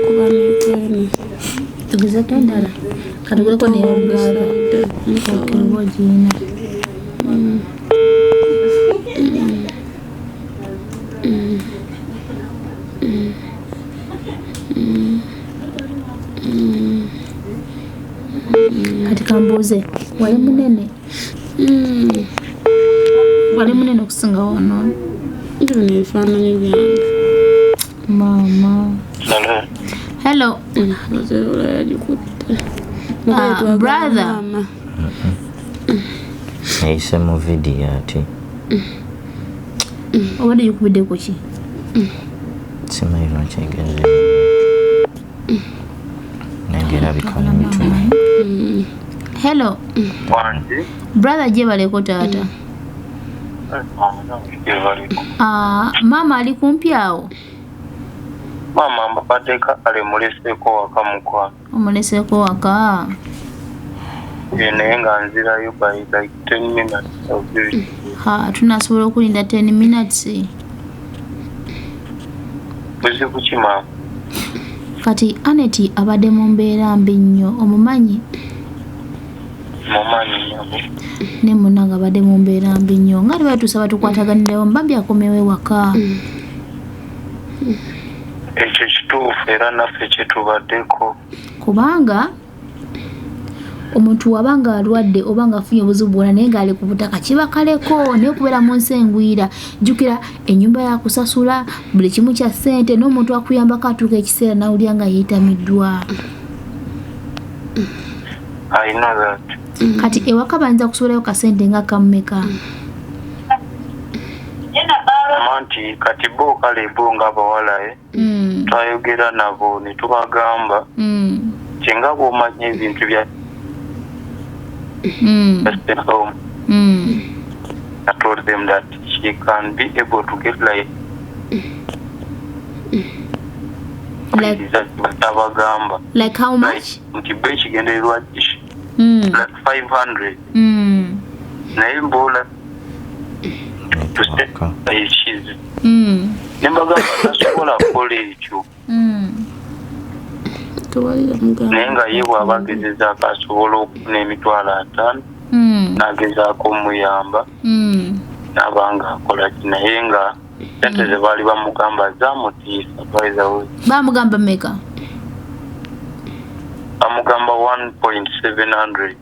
kuba n'ekweno tugezeko endala katuguleko neyogaala oba giina kati kambuuze wali munene okusinga wano ndibona ebifaananyi byange maama hello yagikutte brother eyise mu vidiyo ati obadde gikubidde ku ki simanyi lwaki egeze nange erabika mu mituma hello brother gye baleko taata maama ali kumpi awo Mama mbapateka alimuleseko waka mukwa. Omuleseko waka? Naye nga nzirayo by like 10 minutes of this. Tunasobola okulinda 10 minutes. Bwezi kuki mama? Kati Aneti abadde mu mbeera mbi nnyo omumanyi? Mumanyi nyabo. Ne munanga abadde mu mbeera mbi nnyo nga lwe tusaba tukwataganirewo mbambi akomewe waka. Ekyo kituufu era naffe kyetubaddeko kubanga omuntu wabanga alwadde obanga afunye obuzibu bwona naye ng'ali ku butaka kiba kaleko naye okubeera mu nsi engwira jjukira ennyumba yakusasula buli kimu kya ssente n'omuntu akuyambako atuuka ekiseera nawulira nga yeetamiddwa kati ewaka bayinza kusobolayo kasente nga kammeka manti kati bo kale bo nga bawala twayogera nabo ne tubagamba kyenga bw'omanya ebintu bya I told them that she can be able to get like how much? Nti be kigendererwa like 500 naye mbola nembaga tasobola kukola ekyo naye nga ye bw'aba agezezaako asobola okufuna emitwalo 5 n'agezaako omuyamba n'abanga akola ki naye nga sente ze baali bamugamba zamutiisa baizawe bamugamba meka bamugamba 1.700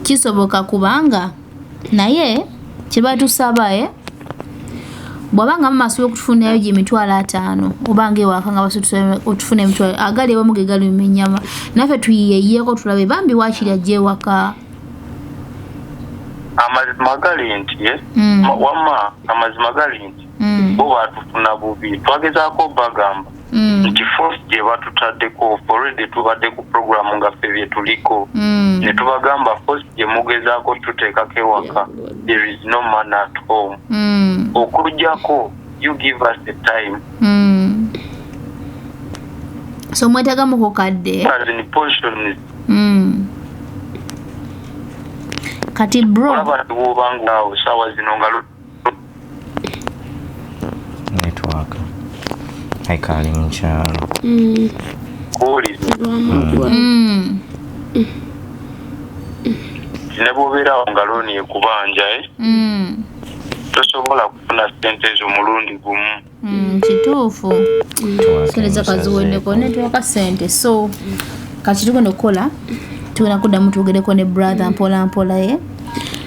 kisoboka kubanga naye kyebatusaba bw'abanga mumaaso okutufunayo gye emitwalo 5 obanga ewaka nga basotusaba otufuna emitwalo agali ewamu ge galuma ennyama naffe tuyiyeyeeko tulabe bambi waakiri ajja ewaka amazima gali nti wamma amazima gali nti bo baatufuna bubi twagezaako bagamba nti force gye batutaddeko already tubadde ku program nga ffe bye tuliko ne tubagamba force gye mugezaako tuteekako ewaka there is no man at home okujjako you give us the time so mwetaaga mukukadde in portions kati bro olaba tewobanga awo sawa zino nga network aikali mukyalo ne bwobeerawo nga looni ekubanja tosobola kufuna ssente ezo mulundi gumu kituufu kereza kaziwendeko netwaka ssente so kati tugenda okukola tugenda kuddamu tugereko ne brother mpola mpola ye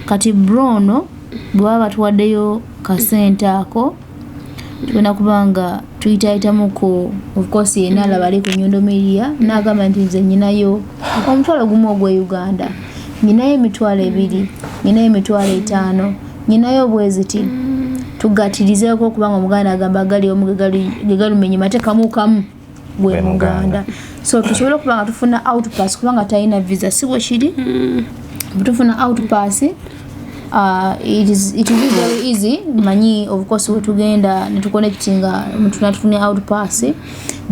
kati brono bwaba batuwaddeyo kasente ako tugenda kubanga tuyitayitamuko of course yena alaba ali ku Nyondo Media n'agamba nti nze nyinayo omutwalo gumu ogw'e Uganda nyinayo emitwalo 2 nyinayo emitwalo 5 nyinayo bweziti tugatirizeeko kubanga omuganda agamba gali omugegalumenye mateeka mu kamu gwe muganda so tusobole kubanga tufuna outpass kubanga talina visa si bwe kiri tufuna outpass it will be very easy manyi of course we tugenda netuconnectinga tunatufune outpass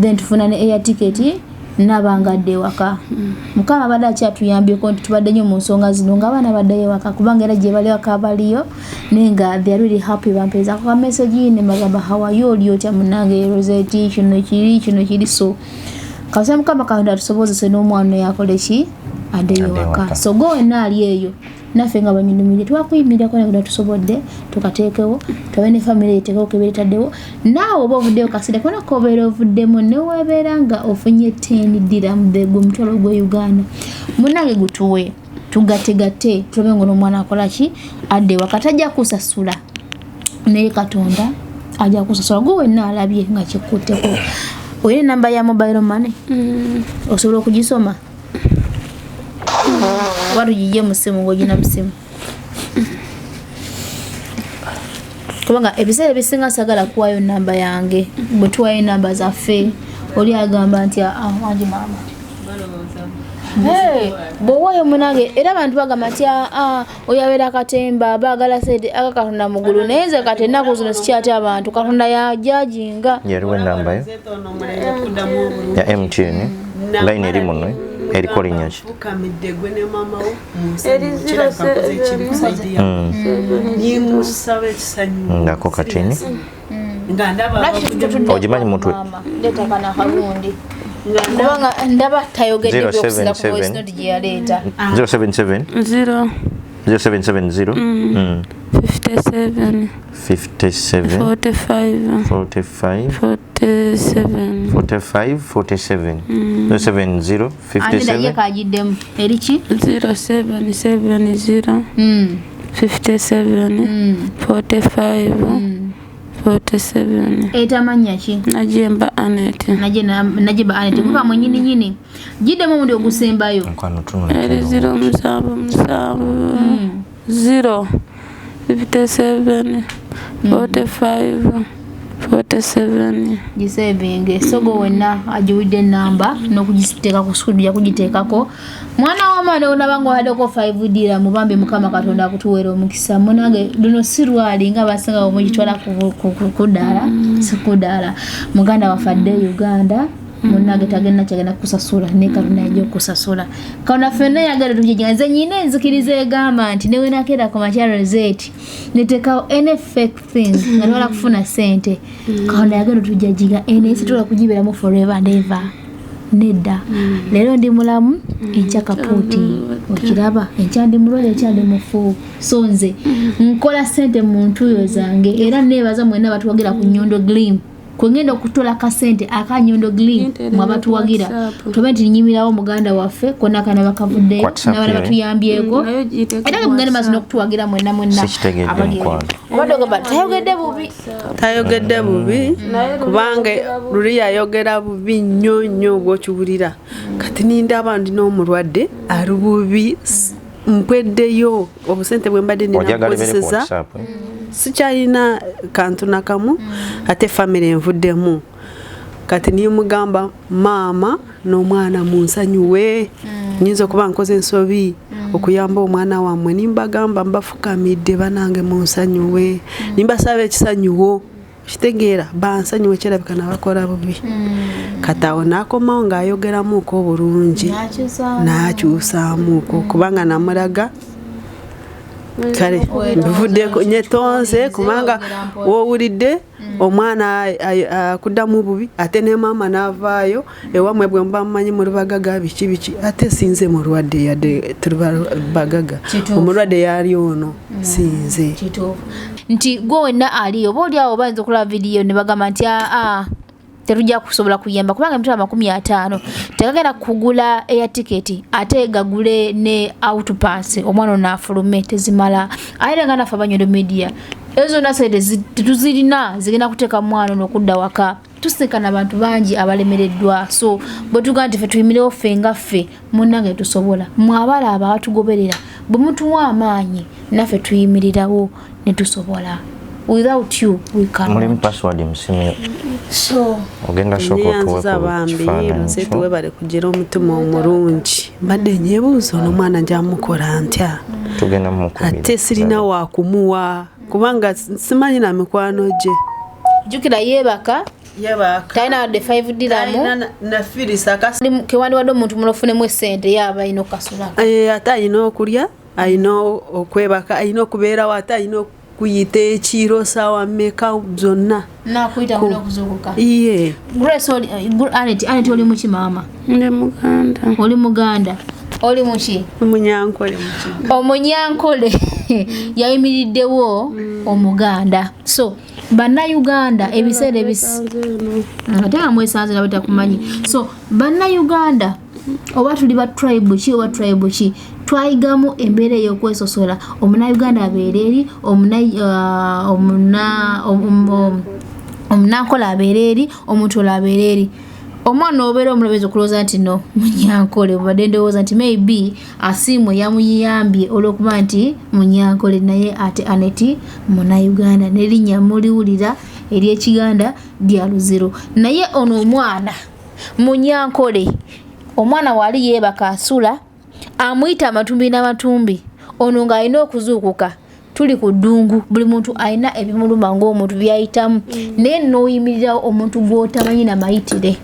then tufuna ne air ticket nabangadde waka mukama badde akyatuyambyeko nti tubadde nnyo mu nsonga zino ng'abaana baddeyo waka kubanga era gye bali waka baliyo nenga they are really happy bampeeza kwa message ne magamba how are you oli otya munange Rozet kino kiri so kasa mukama katonda tusobozese n'omwana yakole ki addeyo waka so go enaali eyo naffe nga banyumirire twakuyimirako nagenda tusobodde tukateekewo tubabe ne family eteekeko kebeetaddewo naawe oba ovuddeyo kasire kona kobeera ovuddemu neweebeera nga ofunye 10 dirham gwe mutwalo gwe Uganda munange gutuwe tugategate tulabe ngo n'omwana akola ki adde wakati ajja kusasula naye katonda ajja kusasula gwe wenna alabye nga kikutteko oyina namba ya mobile money osobola okugisoma watu jiye musimu ngojina musimu kubanga ebiseera ebisinga sagala kuwayo namba yange bwe tuwayo namba zaffe oli agamba nti wangi mama bwowayo munange era abantu bagamba nti oyabeera akatemba baagala sente akakatonda mugulu naye nze kati ennaku zino sikyati abantu katonda yajajinga yaliwo enamba yo ya MTN line eri muno eriko linnya ki ukamidde gwe ne mama wo musajja kakoze ekimusajja nimusabe ekisanyu ngako katini nga ndaba ogimanyi mutwe leta kana kalundi ndaba tayogedde byokusira ku voice note gye yaleeta 077 0 57 45 47 70 57 kajiddemu eriki 0770 57 45 etamanya ki Najemba Anet najeba Anet kuba mwenyini nyini jiddemu omundi ogusembayo 0 57 45 47 gisebinge sogo wenna ajiwidde namba n'okugiteeka ku sikudu yakugiteekako mwana w'amaana olaba ng'owaddeko 5 dira mubambe mukama katonda akutuweera omukisa munange luno si lwali nga basinga omugitwala kudaala sikudaala muganda wafadde Uganda munange tagenda kyagenda kusasula ne katonda yajja okusasula katonda ffenna yagala tujijja nze nyina enzikiriza egamba nti newe nakeera ku makya Rozet neteekawo any fake thing nga niwala kufuna sente katonda yagala tujajiga ene situla kugibeeramu forever and ever nedda leero ndi mulamu enkya kapuuti okiraba enkya ndi mulwale enkya ndi mufu so nze nkola sente mu ntuuyo zange era neebaza mwenna batuwagira ku Nyondo Glim kwengenda okutola kasente aka Nyondo Glim mwabatuwagira tobe nti nyimirawo muganda waffe kona kana bakavuddeyo n'abana batuyambyeko era muganda mazino okutuwagira mwenna abagenda tayogedde bubi kubanga luli yayogera bubi nnyo bw'okiwulira kati nindaba ndi n'omulwadde ali bubi mpweddeyo obusente bwe mbadde ninakozeseza sikyalina kantu nakamu ate family envuddemu kati niyo mugamba maama n'omwana munsanyuwe nyinza okuba nkoze ensobi okuyamba omwana wammwe nimbagamba mbafukamidde banange munsanyuwe nimbasaba ekisanyuwo kitegeera bansanyuwe kirabika nabakola bubi kati awo n'akomawo ng'ayogeramuuko obulungi n'akyusaamuuko kubanga namulaga kale mbivuddeko nyetonze kubanga wowulidde omwana akuddamu bubi ate ne maama n'avaayo ewamwe bwe mba mumanyi mu lubagaga biki ate sinze mulwadde yadde tulubagaga omulwadde yali ono sinze nti gwe wenna aliyo oba oli awo bayinza okulaba vidiyo ne bagamba nti terujja kusobola kuyamba kubanga emitwalo 50 tekagenda kugula eya tiketi ate gagule ne outpass omwana n'afulume tezimala ayira nga nafa Nyondo Media ezo nasede tuzirina zigenda kuteeka mwana n'okudda waka tusikana abantu bangi abalemereddwa so bwe tugamba nti ffe tuyimirewo ffe nga ffe munnange tusobola mwabala abatugoberera bwe mutuwa amaanyi naffe tuyimirirawo ne tusobola. Without you we can't. Mulimu password msimi. So ogenda soko tuwe se tuwe bale kugira omutima omulungi mbadde nyebuuzo n'omwana njamukola ntya tugenda mukubira ate sirina wa kumuwa kubanga simanyi na mikwano gye jukira yebaka taina de 5 diramu na filisa kasi kewandi wadde omuntu mulofune mu sente yaba ino kasula ate ayina okulya ayina okwebaka ayina okubeera wata ayina kuyita ekiro sawa meka zonna nakuyita muno okuzukuka iye Grace Anet oli muki mama ndi Muganda oli Muganda oli muki Omunyankole Omunyankole yayimiriddewo Omuganda so Bannayuganda ebiseera ate amwesanze nabata kumanyi so Bannayuganda oba tuli ba tribe ki twayigamu embeera ey'okwesosola Omunnayuganda abeera eri Omunnankola abeera eri Omuntula abeera eri omwana obeera omulobezi okulowooza nti no Munyankole obadde ndowooza nti maybe asiimwe yamuyambye olw'okuba nti Munyankole naye ate Aneti Munnayuganda n'erinnya muliwulira ery'Ekiganda lya luziro naye ono omwana Munyankole omwana wali yeebaka asula amuyita amatumbi n'amatumbi ono ng'alina okuzuukuka tuli ku ddungu buli muntu alina ebimuluma ng'omuntu byayitamu naye n'oyimirirawo omuntu gw'otamanyi na mayitire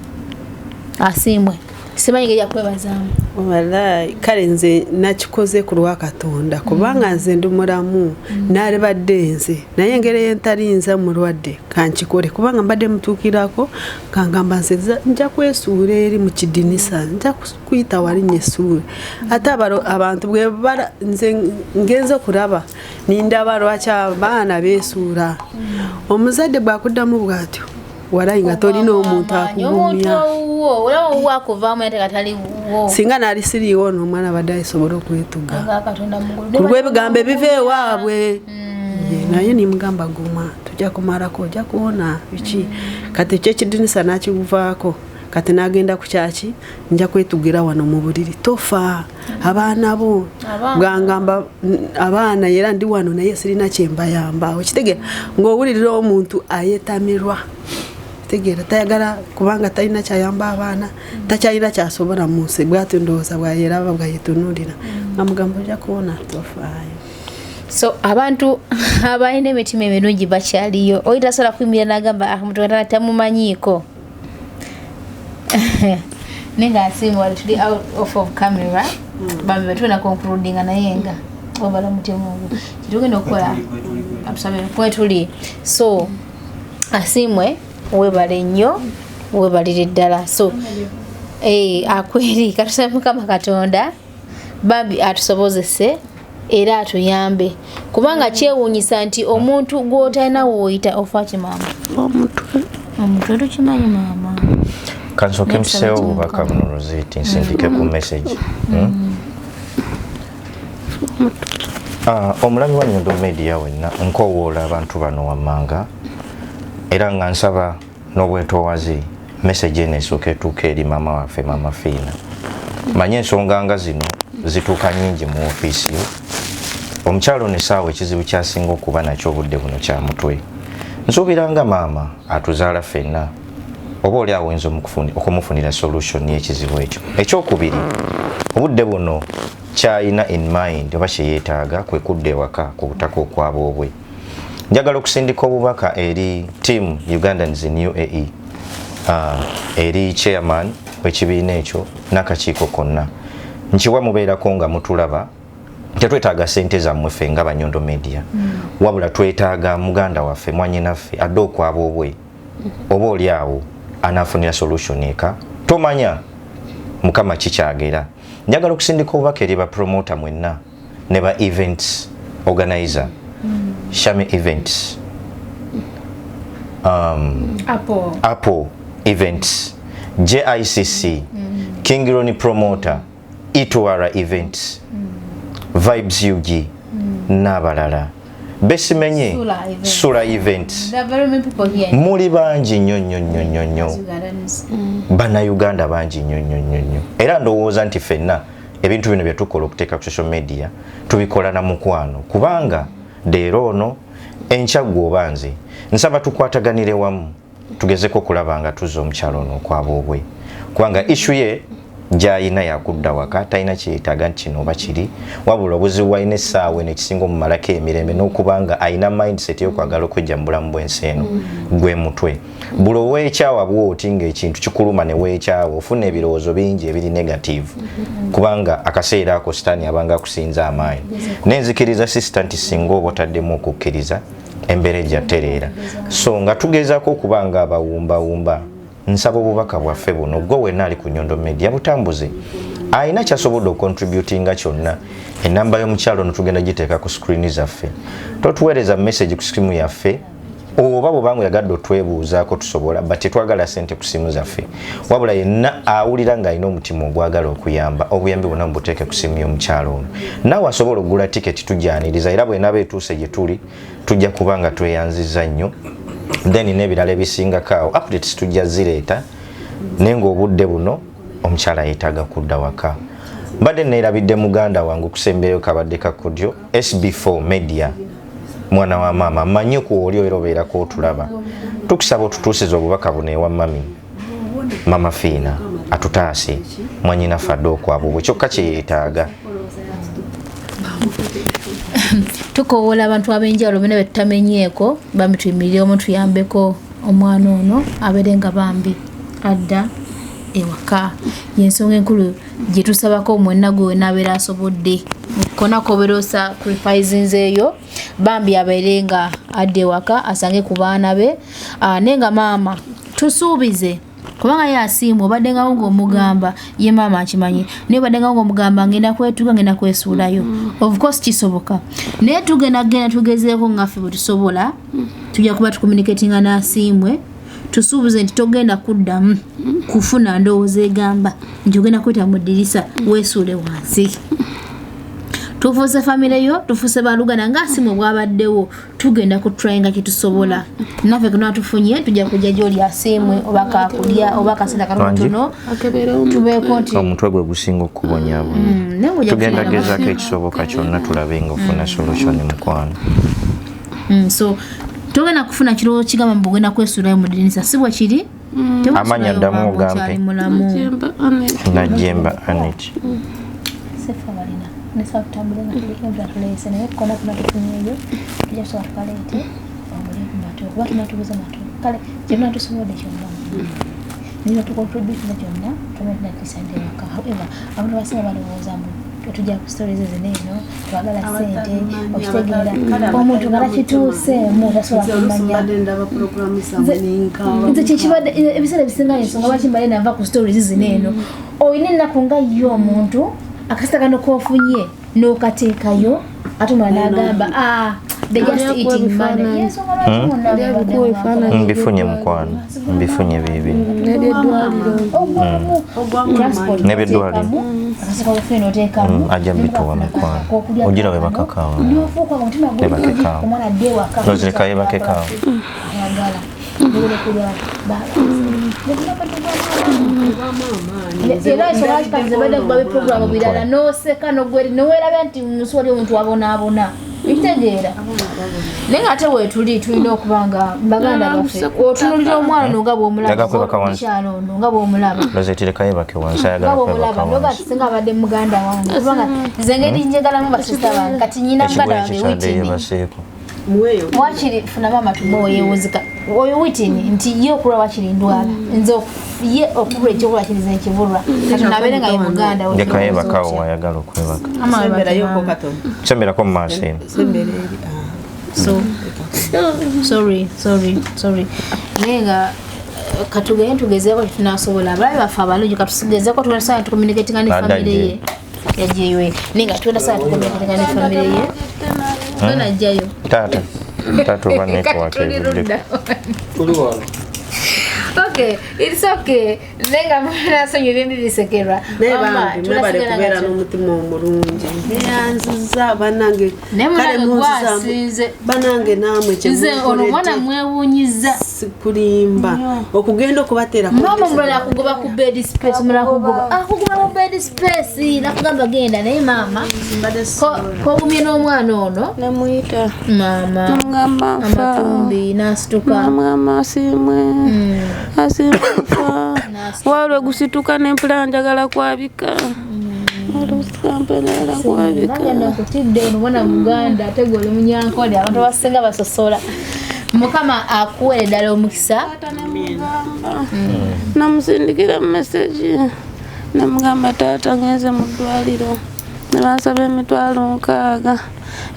asiimwe simanyi ngeri yakwebazaamu wallahi kale nze nakikoze ku lwa Katonda kubanga nze ndi mulamu nalibadde nze naye engeri yentalinza mulwadde kankikole kubanga mbadde mutuukirako kangamba nze nja kwesuula eri mu kidinisa nja kuyita wali nyesuula ate abantu bwe bala nze ngenze okulaba nindaba lwaki abaana beesuula omuzadde bwakuddamu bw'atyo walayi nga tolina omuntu akugumya singa nali siriiwo n'omwana badde ayisobola okwetuga ku lw'ebigambo ebiva ewaabwe naye nimugamba guma tujja kumalako ojja kuwona biki kati ekyekidinisa nakikuvaako kati nagenda ku kyaki nja kwetugira wano mu buliri tofa abaana bo bwangamba abaana era ndi wano naye sirina kyembayamba okitegeera ng'owulirira omuntu ayetamirwa tegera tayagala kubanga talina kyayamba abaana takyalina kyasobola mu nsi bw'atyo ndowooza bwayeraba bwayetunuulira namugamba ojja kuwona tofaayo so abantu abalina emitima emirungi bakyaliyo oli tasobola kuyimirira n'agamba Mutwala tamumanyiiko nenga asimu wali tuli out of camera bambi batuna concludinga naye nga obala mutemu kitugenda okukola atusabye kwetuli so asimwe webale nnyo webalire ddala so akweri katusaba Mukama Katonda bambi atusobozese era atuyambe kubanga kyewuunyisa nti omuntu gw'otalina wooyita ofa kimama omutwe tukimanyi maama kansoke mpiseewo obubaka buno Rozet nsindike ku message omulabi wa Nyondo Media wenna nkowoola abantu bano wammanga era nga nsaba n'obwetoowaze message eno esooka etuuka eri maama waffe Maama Fiina manye ensonga nga zino zituuka nnyingi mu ofiisi yo omukyalo ne saawa ekizibu kyasinga okuba nakyo obudde buno kya mutwe nsuubira nga maama atuzaala ffenna oba oli awenza okumufunira solution y'ekizibu ekyo. Ekyokubiri, obudde buno kyayina in mind oba kyeyeetaaga kwe kudda ewaka ku butaka okwaboobwe. Njagala okusindika obubaka eri team Ugandans in UAE, eri chairman w'ekibiina ekyo n'akakiiko konna, nkiwa mubeerako nga mutulaba. Tetwetaaga sente zammwe ffe nga Nyondo Media, wabula twetaaga muganda waffe mwanyinaffe adde okwaboobwe oba oli awo anaafunira solution eka tomanya mukama kikyagera. Njagala okusindika obubaka eri ba promoter mwenna ne ba events organizer, Shami Events, Apple Events, JICC, Kingironi Promoter, Itwara Events, Vibes UG, n'abalala. Besimenye Sula Events. Muli bangi nnyo. Bana Uganda bangi nnyo. Era ndowooza nti ffenna ebintu bino bye tukola okuteeka ku social media tubikola na mukwano, kubanga leero ono enkya oba nze nsaba tukwataganire wamu tugezeko okulaba nga tuzza omukyalo ono okwaboobwe, kubanga issue ye gy'ayina yakudda waka talina kyeyetaaga nti kino oba kiri, wabula obuzibu alina essaawa eno ekisinga omumalako emirembe n'okubanga alina mindset y'okwagala okwejja mu bulamu bw'ensi eno gwe mutwe. Buli oweekyawa bw'oti ng'ekintu kikuluma ne weekyawa ofuna ebirowoozo bingi ebiri negative, kubanga akaseera ako sitaani abanga akusinza amaanyi. Nenzikiriza sisita nti singa oba otaddemu okukkiriza embeera ejja tereera. So nga tugezaako okubanga abawumbawumba, nsaba obubaka bwaffe buno gwe wenna ali ku Nyondo Media butambuze ayina kyasobodde okontributinga kyonna. Enamba y'omukyalo ono tugenda giteeka ku screen zaffe, totuweereza message ku simu yaffe oba bwobanga oyagadde otwebuuzaako tusobola, but tetwagala sente ku simu zaffe, wabula yenna awulira ng'alina omutima ogwagala okuyamba, obuyambi bwonna mubuteeke ku simu y'omukyalo ono. Naawe asobola okugula tiketi tujjaniriza, era bw'enaaba etuuse gye tuli tujja kubanga tweyanziza nnyo, then n'ebirala ebisingako awo updates tujja zireeta, naye ng'obudde buno omukyala yeetaaga kudda waka. Mbadde neerabidde muganda wange okusembereyo kabadde kakudyo SB4 Media, mwana wa maama mmanyi ku oli era obeerako otulaba, tukusaba otutuusiza obubaka buno ewa mama Fiina atutaase mwanyinaffe adde okwabwe kyokka kye yeetaaga. Tukowoola abantu ab'enjawulo bonna be tutamenyeeko bambi tuyimirire omu tuyambeko omwana ono abeere nga bambi adda ewaka. Y'ensonga enkulu gye tusabako mwenna gwe n'abeera asobodde konna kobeera sacrificinzeeyo bambi abeere nga adda ewaka asange ku baana be. Naye nga maama tusuubize, kubanga yasiimu obaddengawo ng'omugamba ye maama akimanyi, naye obaddengawo ng'omugamba ngenda kwetuuka ngenda kwesuulayo, of course kisoboka, naye tugenda tugezeeko ngaffe bwe tusobola, tujja kuba tucommunicatinga n'asiimwe tusuubize nti togenda kuddamu kufuna ndowooza egamba nti ogenda kweta mu ddirisa weesuule wansi. Tufuuse famire yo, tufuuse balugana ng'asimu bwabaddewo, tugenda kutrayinga kitusobola. Naffe kuno tufunye tujja kujja gy'oli asiimwe oba kakulya oba kasenta katono tubeeko nti omutwe gwe gusinga okubonyabonya. Tugenda gezaako ekisoboka kyonna tulabe nga ofuna solution mukwano. So togenda kufuna kirowoozo kigamba mbu ogenda kwesuulayo mu ddirisa, si bwe kiri. Amanya ddamu ogampe Najjemba Anet. Nesa kutambula kulaba tulese naye kona kuna tufunyeyo tujja kusobola tukaleete omuli mato kuba tunatubuza mato kale kyonna tusobodde kyonna niyo tukontribute na kyonna tumenya kisande waka. However abantu basaba balowooza mbu tujja ku stories ezeneeno twagala sente okitegeera omuntu ngala kituuse mu tasobola kumanya nze kyekibadde ebiseera ebisinga ensonga lwaki mbadde nava ku stories ezeneeno oyina ennaku nga yo omuntu akasita kano kofunye n'okateekayo ate omwana n'agamba they just eating money. Yes, mbifunye mukwano, mbifunye bibi n'eby'eddwaliro ajja mbituwa mukwano, ogira we bakakaawa ne bakekaawa nozirekayo bakekaawa. Era esobola kikaze badde kubabe programu birala n'oseka n'ogweri n'owerabya nti musooli omuntu abonaabona Ekitegeera naye ate weetuli tulina okubanga baganda baffe otunulira omwana no nga bw'omulaba nga bw'omulaba noga tisinga abadde muganda wange kubanga nze ngeri njagalamu basista bange kati nyina muganda wange Witini wakiri funa mama tumoyeewuzika oyo Witini nti ye okulwa wakiri ndwala nze ye okubula ekyokulwa kiriza ekibulwa kati nabeere nga ye muganda ndekayebakawo wayagala okwebaka semberako mu maaso eno sorry naye nga katugezeko tetunasobola abalabi baffe abalungi katugezeko tunasaa tukomunikatinga ne famire ye yajeyo naye nga tunasaa tukomunikatinga ne famire ye tonajjayo taata oba network Okay, it's okay. Nenga mwana sonyo bindi bisekerwa. Mama, tunabale kubera n'umutima omulungi. Nyanziza banange. Kale muziza banange namwe nze ono mwana mwewunyiza kulimba okugenda okubatera mama mulala akugoba ku bed space mulala akugoba mu bed space nakugamba genda naye mama ko gumye n'omwana ono namuyita mama ngamba amatumbi nasituka mama simwe asimfa wale gusituka n'empula njagala kwabika Kampanala kwabika nagenda kutidde ono mwana muganda ategole munyankole abantu basenga basosola mukama akuwe ddala omukisa namusindikira message namugamba taata ngenze mu ddwaliro nebansaba emitwalo 6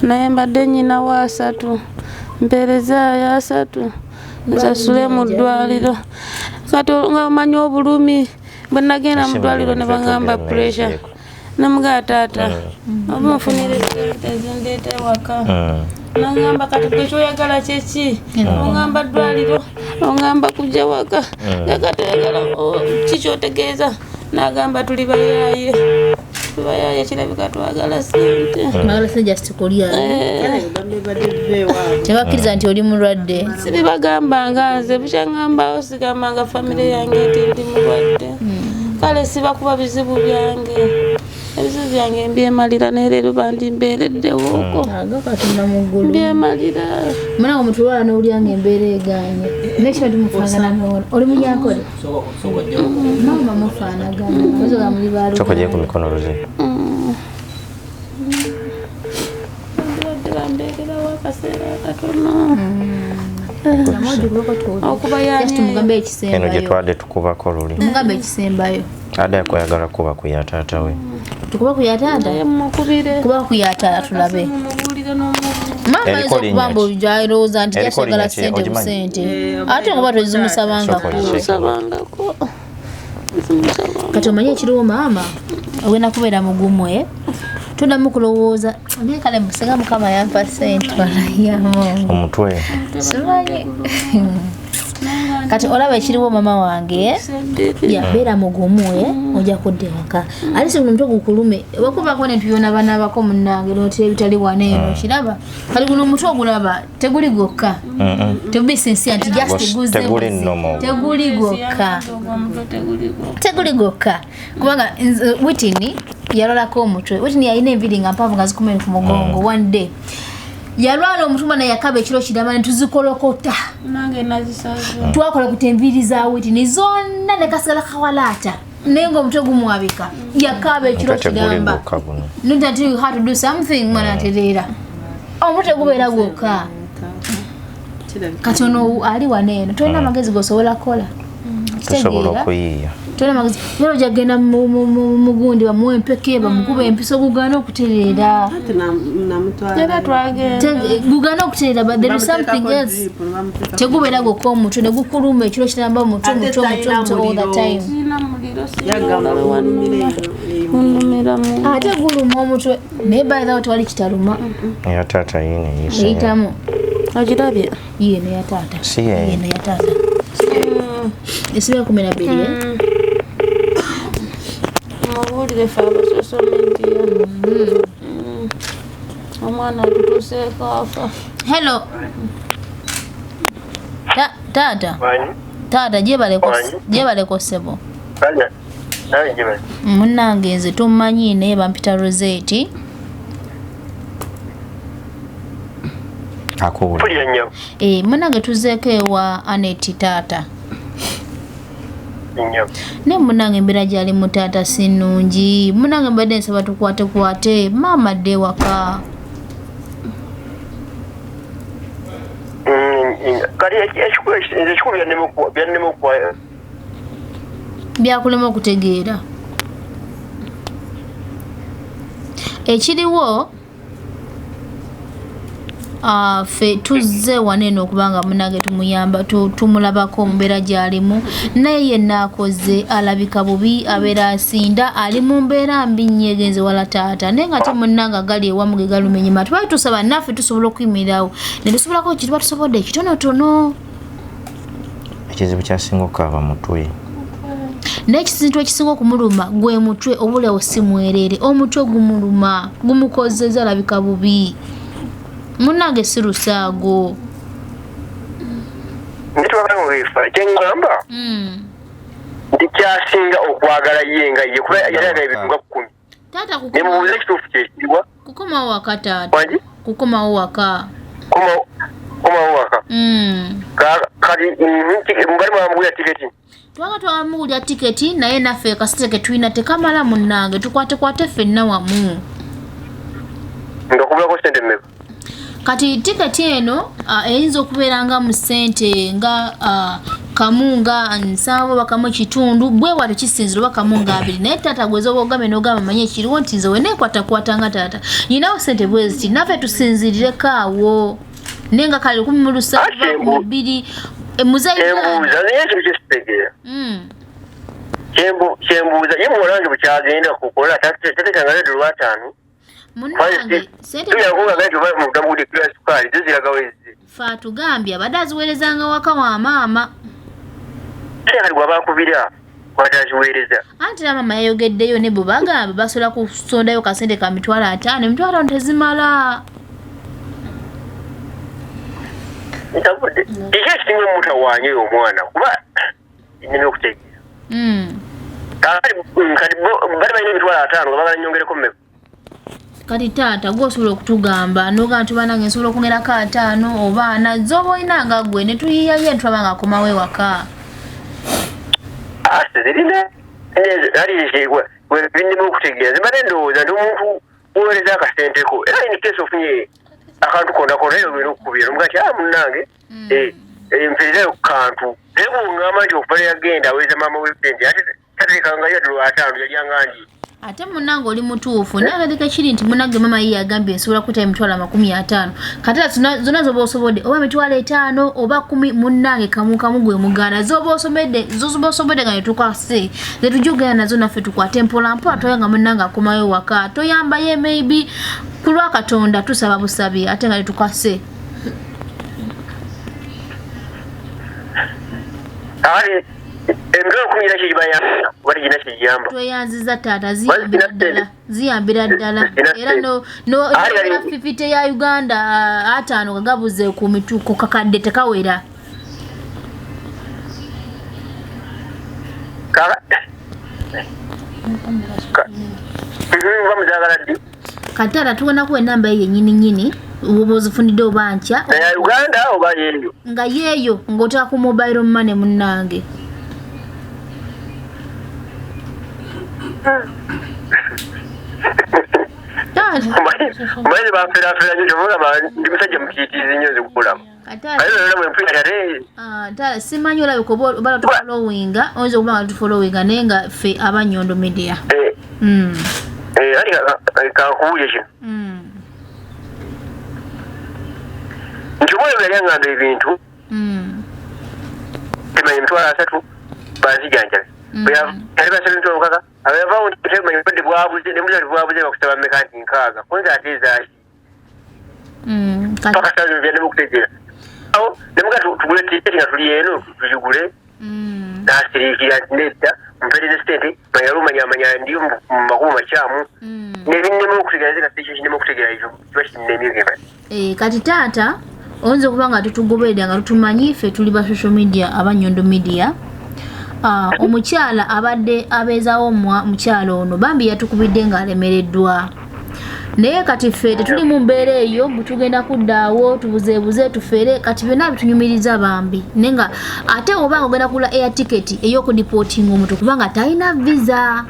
naye mbadde nnyina wa 3 mpeereza ya 3 nsasule mu ddwaliro kati nga omanyi obulumi bwe nagenda mu ddwaliro ne bagamba pressure namuga taata oba nfunire zindeete waka nangamba kati kyoyagala kyeki ongamba ddwaliro ongamba kujja waka gakatoyagala kikyotegeeza nagamba tuli bayaye kirabika twagala sente magala se just kolya tebakkiriza nti oli mulwadde sibibagamba nga nze bukyangamba osigambanga famire yange eti ndi mulwadde kale sibakuba bizibu byange ebizibu byange mbyemalira nerero bandi mbeereddewo oko mbyemalira mwana omutulwala n'olyange embeera eganye nekyo tumufaanagana n'ono oli munyankole mama mufaanagana ozoga muli baalu chokoje ku mikono roze bambeerera wakaseera katono mugambe ekisembayo eno gye twadde tukubako luli mugambe ekisembayo ada yakoyagala kuba ku yataata we tukuba ku yataata kuba ku yataata tulabe mama ayinza okubamba olujairoza nti jasagala sente busente ate nga batozimusabangako kati omanye ekiriwo maama ogenda kubeera mugumwe todamu kulowooza naye kale musenga mukama yampa sente walayamu omutwe simanyi kati olaba ekiriwo mama wange yabeera mugumwe ojja kudda ewaka ate si buli mutwe gukulume wakubako ne tuyona banaabako munnange notira ebitali wana eno kiraba kali guno omutwe ogulaba teguli gwokka tebubisinsia nti just teguli gwokka kubanga Witini yalolako omutwe Witini yalina enviri nga mpavu nga zikumene ku mugongo one day yalwala omutuma naye yakaba ekiro kirama ne tuzikolokota nange nazisaza twakolokota enviri za Witini zonna ne kasigala kawalaata naye ng'omutwe gumwabika yakaba ekiro kiramba not that you had to do something mwana atereera omutwe gubeera gwokka kati ono ali waneeno tolina amagezi gosobola kukola tosobola okuyiiya tolina amagezi lero jagenda mugundi bamuwa empeke bamukuba empiso gugana okutereera gugana okutereera but there is something else tegubeera gwokka omutwe ne gukuluma ekiro kiramba omutwe all the time ate guluma omutwe naye bayirawo tewali kitaluma eyataata yine eyitamu ogirabye ye neyataata si ye neyataata esibe 12 mubuulire fe abasosomenti omwana tutuseeko afa hello taata gyebaleko ssebo munnange nze tommanyi naye bampita Rozet Akubula. Pulira nnyo. Munange tuzeeko ewa Anet taata. Nnyo. Ne munange embeera gyali mu taata si nnungi. Munange mbadde nsaba tukwate maama dde waka. Kati ekikulu byannema okuwa. Byakulema okutegeera. Ekiriwo ffe tuzze waneeno okubanga munange tumuyamba tumulabako mu mbeera gy'alimu naye yenna akoze alabika bubi abeera asinda ali mu mbeera mbi nnyo egenze wala taata naye nga te munnange agali ewamu ge galumenyema twali tusaba naffe tusobola okuyimirirawo ne tusobolako kituba tusobodde ekitonotono. Ekizibu kyasinga okukaaba mutwe. N'ekizintu ekisinga okumuluma gwe mutwe obulewo si mwerere omutwe gumuluma gumukozeza alabika bubi. Munange si lusaago. Nitwabanga wefa kyengamba nti kyasinga okwagala yenga ye kuba yalaga ebitunga 10. Taata ne mubuuza ekituufu kyekiriwa kukomawo waka taata. Kukomawo waka. Komawo waka. Kati mbali mwamugulira tiketi. Twanga twamugulira tiketi naye naffe kasiteke tulina tekamala munnange tukwate ffenna wamu. Ngakubulako sente mmeka? Kati tiketi eno eyinza okubeera nga mu ssente nga kamu nga 7 bakamu kitundu bwe wali kisinzira oba kamu nga 2 naye taata gweza obogame n'ogamba manye ekiriwo nti nze wena ekwatakwata nga taata nyinawo ssente bwe ziti naffe tusinzirireko awo naye nga kale 17 Kyembuuza naye ekyo kyekitegeera. Kyembuuza ye muwolange bukyagenda kukola tatekanga nedde olwataano. Munange sente fa tugambye abadde aziweerezanga waka wa maama. Kali bw'abakubira kwataziweereza. Anti na maama yayogeddeyo ne bo bagamba basobola kusondayo kasente ka 5,000 emitwalo tezimala. Ntabudde ekisinga omutawaanye omwana kuba nneme okutegeera. Kati bali balina emitwalo 5 nga bagala nnyongereko mmeka. Kati taata gwosobola okutugamba noga nti banange nsobola okwongerako 5 oba 4 zoba olinanga gwe ne tuyiyayo ntwaba nga akomawo ewaka. Zirina bindima okutegeera zibadde ndowooza nti omuntu wowereza akasenteko era in case ofunye akantu konna eyo olina okukubira omuga nti munnange mpeerezayo ku kantu naye bw'oŋŋamba nti okuva yagenda aweereza maama w'essente ate tateekangayo ddala 5 yalyangangi. Ate munange oli mutuufu nakaleka kiri nti munange mama ye yagambye nsobola kutayo emitwalo 50. Kati zonna zoba osobodde oba emitwalo 5 oba 10 munnange kamu gwe mugaana zoba osobodde nga netukase zetujogera nazo naffe tukwate mpolampola toyanga munnange akomayo waka toyambayo maybe ku lwa Katonda tusaba busabi ate nga netukase. Tweyanziza taata ziyambira ddala era no fifite ya Uganda 5 kagabuze ku mituko kakadde tekawera. Katara tuwona ku enamba ye nyini ubo zifunidde obancha ya Uganda oba yeyo nga yeyo ngota ku mobile money munnange. Mbaye bafera nyo mulaba ndi musajja mukitizi nyo zikulamu. Tala simanyi olabye ko bala tu followinga onzo kubanga tu followinga nenga fe aba Nyondo Media. Ali kakuye kino. Nchubole bali ngamba ebintu. Tema emitwalo 3 bazijanjabe. Kali basebenza okaka abava utema ibade bwabuze nemuzali bwabuze bakusaba mekanti nkaga kwanza ateza paka sazo byane mukutegera aho nemuga tugule tiketi nga tuli eno tujugule nasirikira netta mpeleze state bayaruma nyamanya ndiyo makuma machamu nebinne mukutegera zika station kinne mukutegera hivyo twashine nigeba kati tata onzo kubanga tutugobedde nga tutumanyi fe tuli ba social media aba Nyondo Media. Omukyala abadde abeezaawo mukyalo ono bambi yatukubidde nga alemereddwa naye kati ffe tetuli mu mbeera eyo tugenda kuddaawo tubuzeebuze tufeere kati byonna bitunyumiriza bambi naye nga ate obanga ogenda kugula air ticket ey'okudipootinga omuntu kubanga talina visa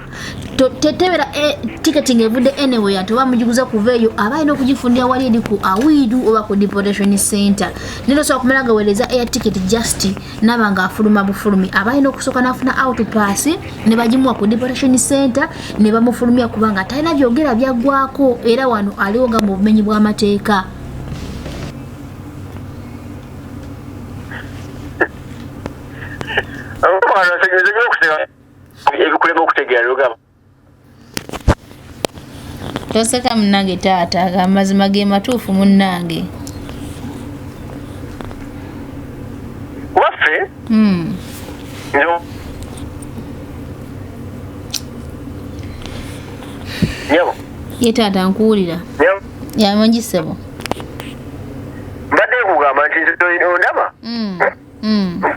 tetebera ticketing evudde anyway ate oba mugiguza kuva eyo aba alina okugifunira wali eri ku awiidu oba ku deportation center naye tosobola kumala nga weereza air ticket just naba nga afuluma bufulumi aba alina okusooka n'afuna outpass ne bagimuwa ku deportation center ne bamufulumya kubanga talina byogera byaggwako era wano aliwo nga mu bumenyi bw'amateeka. Toseka munange taata amazima ge matuufu munnange waffe nyabo ye taata nkuwulira yamanyi ssebo mbadde nkugamba nti ondaba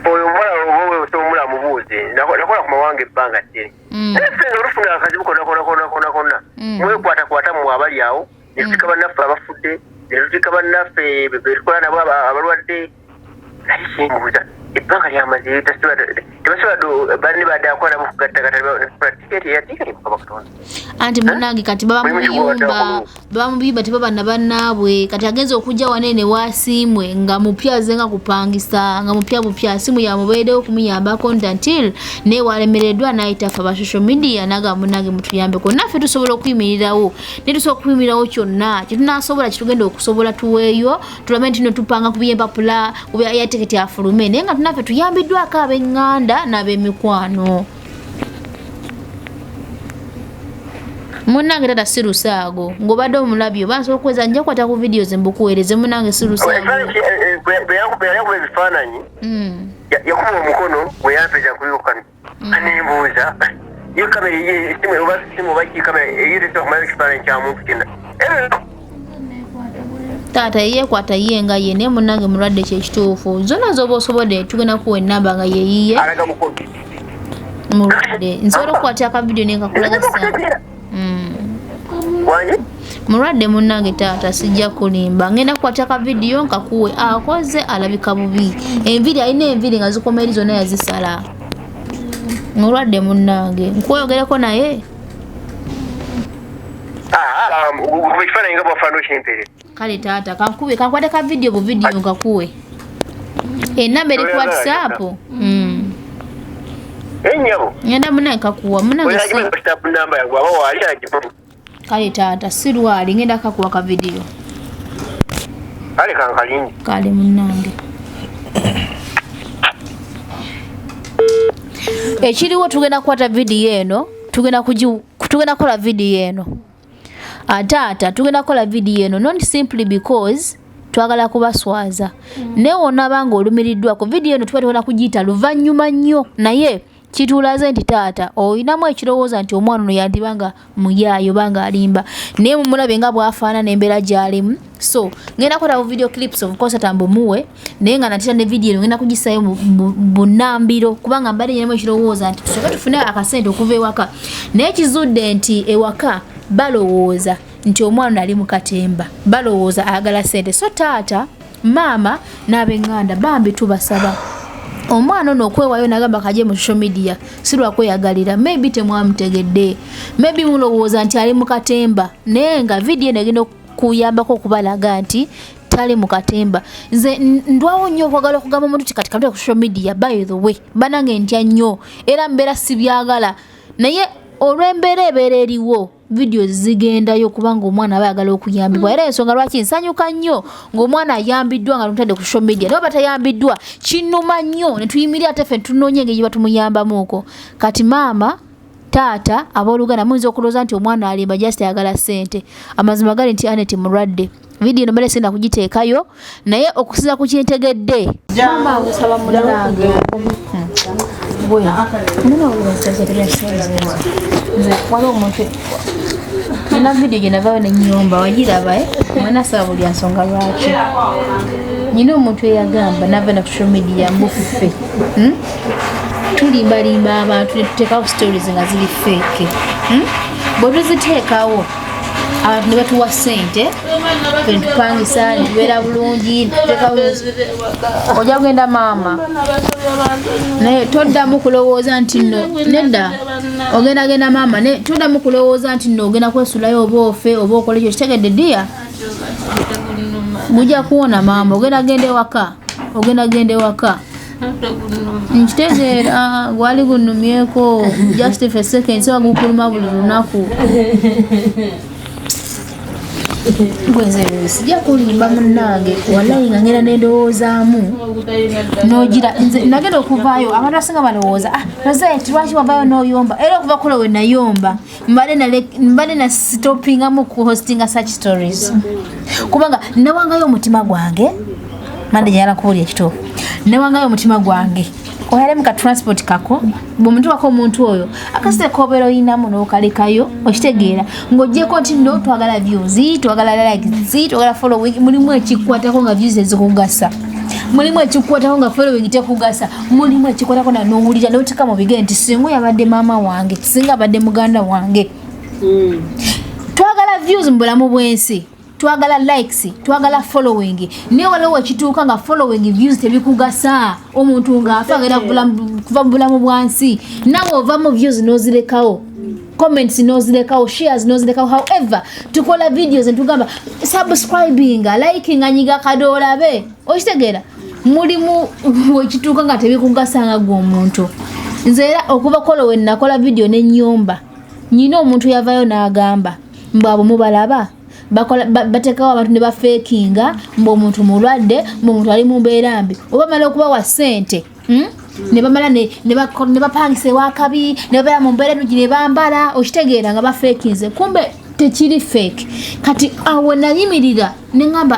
oyo omwana somula mubuuze nakola ku mawanga ebbanga ddene naye olufuna akazibu konna mwekwatakwata mu abali awo ne tutika bannaffe abafudde ne tutika bannaffe betukola nabo abalwadde naye kimbuuza ebbanga lyamaze tebasobola bani badde akola nabo kugattagatta tiketi ya tiketi mukama katonda anti munnange kati baba mubiyumba tebaba na bannaabwe kati agenza okujja wanene wasiimwe nga mupya zenga kupangisa nga mupya simu yamubeerewo kumuyambako until naye walemereddwa n'ayitafa ba social media naga munnange mutuyambeko naffe tusobola okuyimirirawo ne tusobola okuyimirirawo kyonna kyetunasobola kitugenda okusobola tuweeyo tulabe nti no tupanga kubiyempapula kuba ya tiketi afulume naye nga tunaffe tuyambiddwako ab'eŋŋanda n'ab'emikwano. Munange tata sirusaago ngobadde omulabyo bansobola okweza nja kwata ku videos mbukuweereze munange sirusaago bwe bifaananyi yakuba omukono bwe yampeza kuyukana anembuuza yo kamera esimu oba simu oba kikamera eyiresa okumala ekifaananyi kya muntu kyonna taata yeekwata ye nga ye naye munange mulwadde kyekituufu zonna z'oba osobodde tugenda kuwa ennamba nga yeyiye mulwadde nsobola okukwata akavidiyo naye nkakulaga sana mulwadde munnange taata sijja kulimba ngenda kukwata ka vidiyo nkakuwe akoze alabika bubi enviri alina enviri nga zikomeri zonna yazisala mulwadde munnange nkweyogereko naye kale taata kankwate ka vidiyo bu vidiyo nkakuwe enamba eri ku whatsapp ngenda munnange kakuwa munnange kale taata sirwali ngenda kakuwa ka vidiyo kale munnange ekiriwo tugenda kukwata vidiyo eno tugenda kola vidiyo eno taata tugenda kola vidiyo eno not simply because twagala kubaswaza naye onabanga olumiriddwa ku vidiyo eno tuba tugenda kugiyita luvannyuma nnyo naye kitulaze nti taata oyinamu ekirowooza nti omwana ono yandibanga muyaayo banga alimba naye mumulabe nga bwafaanana embeera gy'alimu so ngenda kukola video clips of course atambumuwe naye nga natera ne vidiyo eno ngenda kugisayo bunambiro kubanga mbadde nyinamu ekirowooza nti tusooke tufune akasente okuva ewaka naye kizudde nti ewaka balowooza nti omwana ali mu katemba balowooza ayagala sente so taata maama n'ab'eŋŋanda bambi tubasaba omwana ono okwewayo nagamba kaje mu social media sirwa kweyagalira maybe temwamutegedde maybe mulowooza nti ali mu katemba naye nga vidiyo eno egenda okuyambako okubalaga nti tali mu katemba nze ndwawo nnyo okwagala okugamba omuntu kati kamuteka ku social media by the way banange ntya nnyo era mbeera sibyagala naye olw'embeera ebeera eriwo video zigendayo kubanga omwana aba ayagala okuyambibwa era ensonga lwaki nsanyuka nnyo ng'omwana ayambiddwa nga tumutadde ku social media naye batayambiddwa kinnuma nnyo ne tuyimirira ate ffe tunoonye engeri batumuyambamuuko kati maama taata abooluganda muyinza okulowooza nti omwana alimba just ayagala ssente amazima gali nti Anet mulwadde vidiyo eno mbere senda kugiteekayo naye okusinza ku kyentegedde maama usaba munnange waliwo omuntu nina vidiyo gye navaayo nenyumba wagiraba mwana asaba buli nsonga lwaki nyina omuntu eyagamba nava na social media mbuffe tulimbalimba abantu netuteekawo stories nga ziri fake bwe tuziteekawo abantu ne batuwa ssente tupangisa nibeera bulungi ojja kugenda maama naye toddamu kulowooza nti nno nedda ogendagenda maama toddamu kulowooza nti nno ogenda kwesulayo oba ofe oba okola ekyo kitegedde ddiya mujja kuwona maama ogendagenda ewaka nkitegeera gwali gunnumyeko just for a second so gukuluma buli lunaku gwenzero sijja kulimba munnange wallahi nga ngenda nendowoozaamu nogira nze nagenda okuvaayo abantu asinga balowooza Rozet lwaki wavaayo n'oyomba era okuva kulo we nayomba mbadde na stoppingamu ku hostinga such stories kubanga nawangayo omutima gwange mande jayala kuwulya ekituufu nawangayo omutima gwange oyalemu ka transport kako bwomuntu wako omuntu oyo akasite kobeera oyinamu n'okalekayo okitegeera ng'ogyeko nti no twagala views twagala likes twagala following mulimu ekikwatako nga views ezikugasa mulimu ekikwatako nga following tekugasa mulimu ekikwatako n'owulira n'oteeka mu bigere nti singa yabadde maama wange singa abadde muganda wange twagala views mu bulamu bw'ensi twagala likes twagala following ne waliwo ekituuka nga following views tebikugasa omuntu ng'afa agenda kuva mu bulamu bwansi nawe ova mu views n'ozirekawo comments n'ozirekawo shares n'ozirekawo however tukola videos netugamba subscribing liking anyiga kadoola be okitegeera mulimu ekituuka nga tebikugasa nga gwe omuntu nze era okuva kolo we nakola video n'ennyomba nyina omuntu yavayo n'agamba mbwabo mubalaba batekawo abantu ne bafekinga mbu omuntu mulwadde mbu omuntu ali mu mbeera mbi oba mala okubawa ssente ne bamala ne bapangisa ewakabi ne babeera mu mbeera ennungi ne bambala okitegeera nga bafekinze kumbe tekiri fake kati awo nayimirira ne ŋŋamba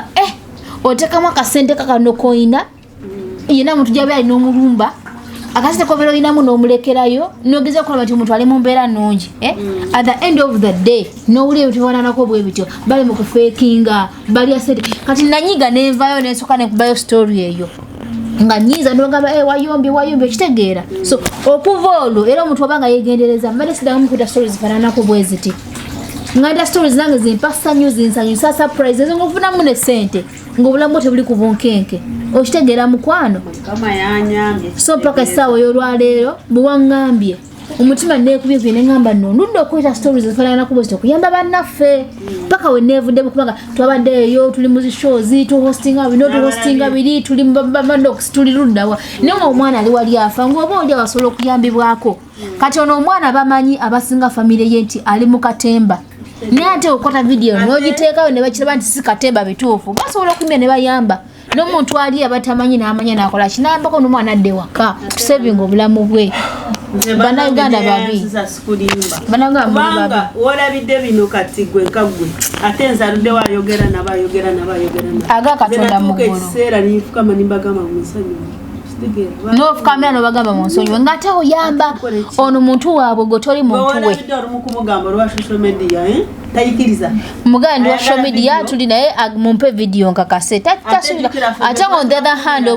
otekamu akasente kakano koyina yena muntu gyabe alina omulumba akasente kobeera oyinamu n'omulekerayo n'ogeza okulaba nti omuntu ali mu mbeera nnungi at the end of the day n'owulira ebintu biwananako bwe bityo bali mu kufeekinga balya sente kati nanyiga nenvayo nensooka nekubayo story eyo nga nyiza nogamba wayombye okitegeera so okuva olwo era omuntu wabanga yegendereza mbadde sidamu kuta stories zifaananako bwe ziti nganda stories zange zimpasa nnyo zinsanyusa surprise ezo ng'ofunamu ne ssente ng'obulamu tebuli ku bunkenke okitegeera mukwano so paka essaawa ey'olwaleero bwe waŋŋambye omutima neekubye ne ŋŋamba nno ndudde okweta stories zifaananako bwe ziti okuyamba bannaffe paka we neevuddemu kubanga twabadde eyo tuli mu shows tuhostinga bino tuhostinga biri tuli madox tuli luddawa naye omwana ali wali afa ng'oba oli abasobola okuyambibwako kati ono omwana bamanyi abasinga famire ye nti ali mu katemba naye ate okwata video n'ogiteekayo ne bakiraba nti si katemba bituufu basobola okumya ne bayamba n'omuntu ali abatamanyi n'amanya n'akola kinambako n'omwana adde waka tusevinga obulamu bwe bannayuganda babi kubanga wolabidde bino kati gwe nkagwe ate nzaludde wayogera nabayogera aga katonda mu ggulu ekiseera ninfukama nimbagamba musanyu n'ofukamira n'obagamba mu nsonyiwe ng'ate oyamba ono muntu waabwe gwe toli muntu we mugandi wa social media tuli naye mumpe video nkakase tasubira ate on the other hand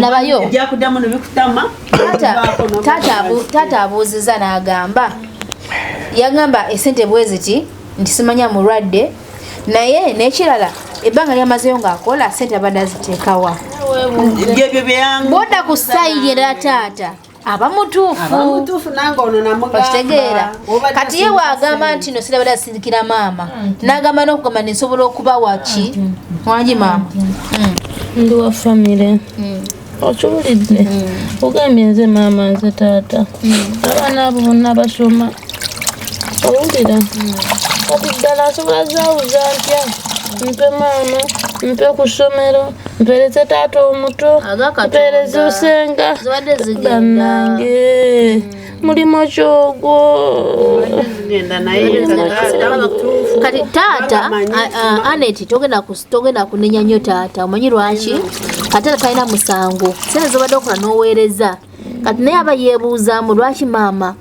labayo taata abuuziza n'agamba yagamba esente bwe ziti nti simanya mulwadde naye n'ekirala ebbanga lyamazeyo ng'akola sente abadde aziteekawa bwodda ku sayiri era taata aba mutuufu nange ono namugamba kati ye waagamba nti no sirabadde asindikira maama n'agamba n'okugamba nsobola okubawa ki wangi maama ndi wa famire okiwulidde ogambye nze maama nze taata abaana abo bonna basoma owulira kati ddala nsobola zaawuza ntya mpe maama mpe ku ssomero mpereze taata omuto mpereze osenga bannange mulimu kyogwo kati taata Anet togenda kunenya nnyo taata omanyi lwaki kati talina musango sente zobadde okola n'oweereza kati naye aba yeebuuzaamu lwaki maama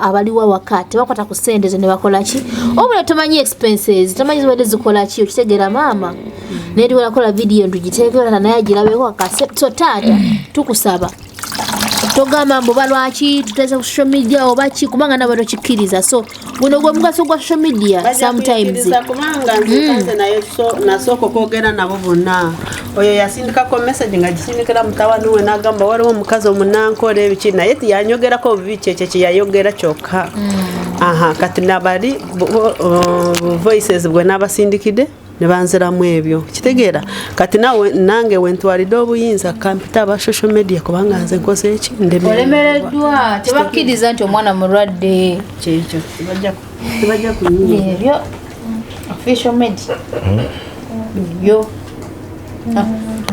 abaliwa waka tebakwata ku ssente ze ne bakola ki obula tomanyi expenses tomanyi zibadde zikola ki okitegeera maama naye tiwolakola vidiyo ntugiteekera naye agirabeko akase so taata tukusaba togamba mbu balwaki tuteza ku social media oba ki kubanga nabo tokikkiriza so guno gwe mugaso gwa social media sometimes kubanga nze naye nasooka okwogera nabo bonna oyo yasindikako message nga gisindikira mutawani we n'agamba waliwo omukazi omunankola ebiki naye tiyanyogerako obubi kyekyo kyeyayogera kyokka kati nabali voices bwe n'abasindikidde ne banziramu ebyo kitegeera kati nawe nange wentwalidde obuyinza kampita aba social media kubanga nze nkoze eki olemereddwa tebakkiriza nti omwana mulwadde kyekyo tebajja kunyuma ebyo official media ebyo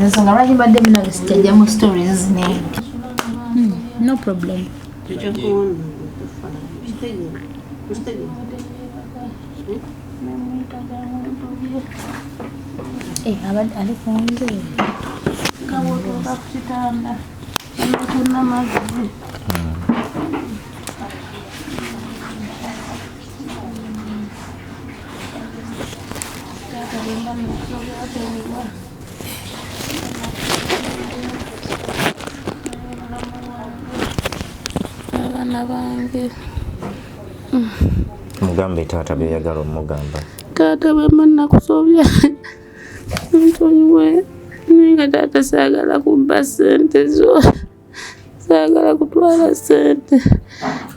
ensonga lwaki mbadde minange sitajjamu stories ne no problem abadde ali kunze kawotoka ku kitanda amatuna mazzi Taata Bwemba Nakusobya ateliwa abaana bange mugambe taata byeyagala omugamba Taata Bwemba Nakusobya Onsonyiwe Naye taata saagala kubba ssente zo saagala kutwala ssente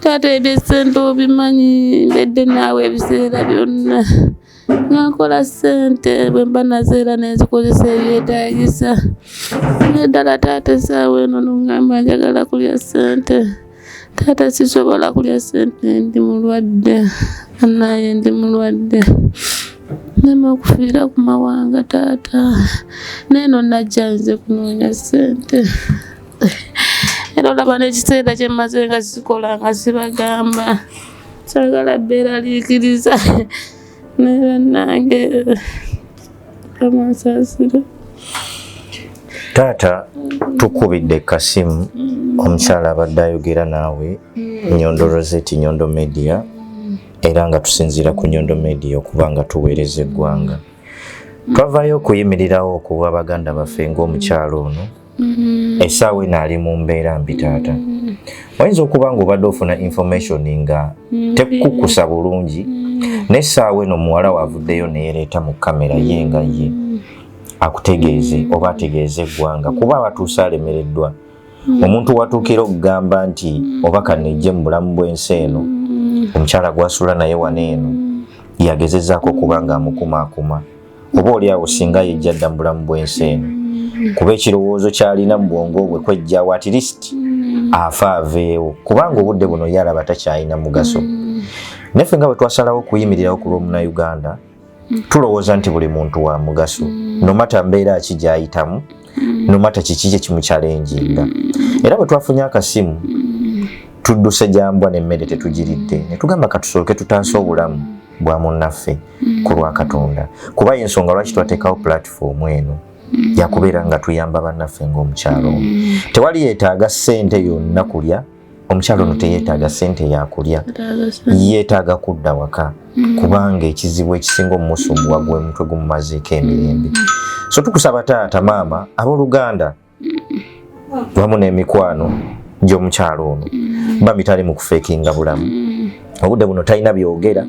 taata ebyo ssente obimanyi mbedde naawe ebiseera byonna nga nkola ssente bwe mba nazeera nenzikozesa ebyetaagisa naye ddala taata essaawa eno nongamba njagala kulya ssente taata sisobola kulya ssente ndi mulwadde naye ndi mulwadde nema okufiira kumawanga taata neeno najja nze kunoonya ssente era olaba n'ekiseera kye mmaze nga sikola nga sibagamba saagala beeraliikiriza ne bannange kamansaasira taata tukubidde kasimu omukyala abadde ayogera naawe Nyondo Rozet Nyondo Media era nga tusinziira ku Nyondo Media okuba nga tuweereza eggwanga twavaayo okuyimirirawo okuwa baganda baffe ng'omukyalo ono essaawa eno ali mu mbeera mbi taata oyinza okuba nga obadde ofuna information nga tekukusa bulungi n'essaawa eno muwala wavuddeyo neyereeta mu kamera ye nga ye akutegeeze oba ategeeze eggwanga kuba abatuuse alemereddwa omuntu watuukira okugamba nti oba kanejje mu bulamu bw'ensi eno omukyala gwasula naye wano eno yagezezaako okuba nga amukumaakuma oba oliawo singa yejja dda mu bulamu bw'ensi eno kuba ekirowoozo kyalina mu bwongo bwe kwejjawo at least afa aveewo kubanga obudde buno yalaba takyalina mugaso naffe nga bwe twasalawo okuyimirirawo ku lw'omunnayuganda tulowooza nti buli muntu wa mugaso nomata mbeera ki gy'ayitamu nomata kiki kye kimukyalenjinga era bwe twafunye akasimu tudduse jambwa n'emmere tetugiridde ne tugamba katusooke tutaase obulamu bwa munnaffe ku lwa Katonda kuba y'ensonga lwaki twateekawo platform eno yakubeera nga tuyamba bannaffe ng'omukyalo ono tewali yeetaaga ssente yonna kulya omukyalo ono teyeetaaga ssente yakulya yeetaaga kudda waka kubanga ekizibu ekisinga omumusumbuwa gwe mutwe gumumazeeko emirembe so tukusaba taata maama abooluganda wamu n'emikwano gy'omukyalo ono bamitali mu kufeekinga bulamu obudde buno talina byogera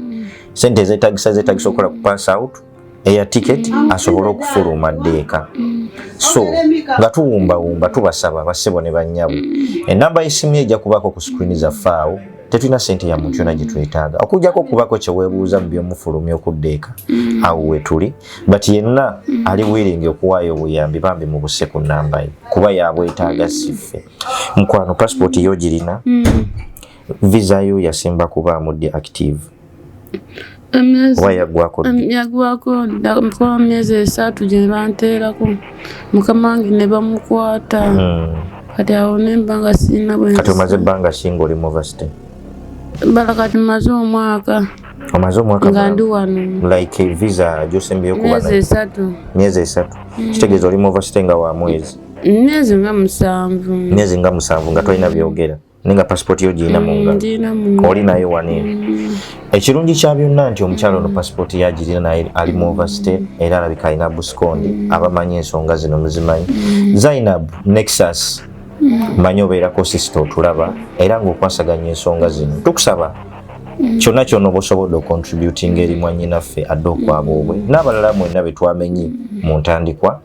ssente zeetagisa okukola ku pass out eya ticket asobole okufuluma ddeeka so nga tuwumbawumba tubasaba bassebo ne bannyabo ennamba y'essimu ejja kubako ku screen zaffe awo tetulina ssente ya muntu yonna gye twetaaga okugjako kubako kye weebuuza mu by'omufulumya okuddeeka awo we tuli but yenna ali willing okuwaayo obuyambi bambi mu buse ku nnamba ye kuba yabwetaaga siffe mukwano passport yo girina visa yo yasemba kuba mudde active yagwako kwa myezi 3 gye banteerako mukama wange ne bamukwata kati awo nemba nga sirina bwenzi kati omaze ebbanga kinga oli mu varsity bala kati maze omwaka nga ndi wano like visa gyosembyeyo kuba myezi 3 kitegeeza oli mu varsity nga wa mwezi myezi nga 7 nga tolina byogera ninga passport yo girina mu ngalo oli nayo wanene ekirungi kya byonna nti omukyalo ono passport yagirina naye ali mu varsity era alabika alina busikondi abamanyi ensonga zino muzimanyi Zainab Nexus manyi obeerako sister otulaba era ng'okwasaganya ensonga zino tukusaba kyonna kyonna oba osobodde ocontributinga eri mwannyinaffe adde okwaboobwe n'abalala mwenna be twamenye mu ntandikwa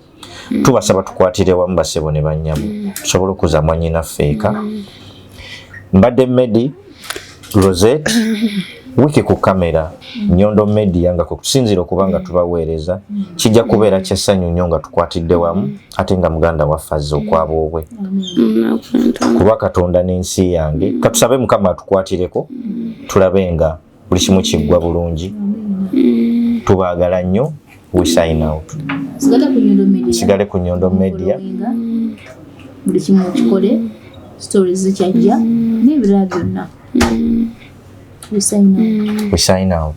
tubasaba tukwatire wamu basebo ne bannyabo tusobole okuza mwannyinaffe eka mbadde Medi Rozet wiki ku kamera Nyondo Media nga kusinzira okuba nga tubaweereza kijja kubeera kyessanyu nnyo nga tukwatidde wamu ate nga muganda waffe azze okwaboobwe kuba Katonda n'ensi yange katusabe Mukama atukwatireko tulabe nga buli kimu kiggwa bulungi tubaagala nnyo we sign out sigale ku Nyondo Media buli kimu kikole stories zikyajja n'ebirala byonna we sign out.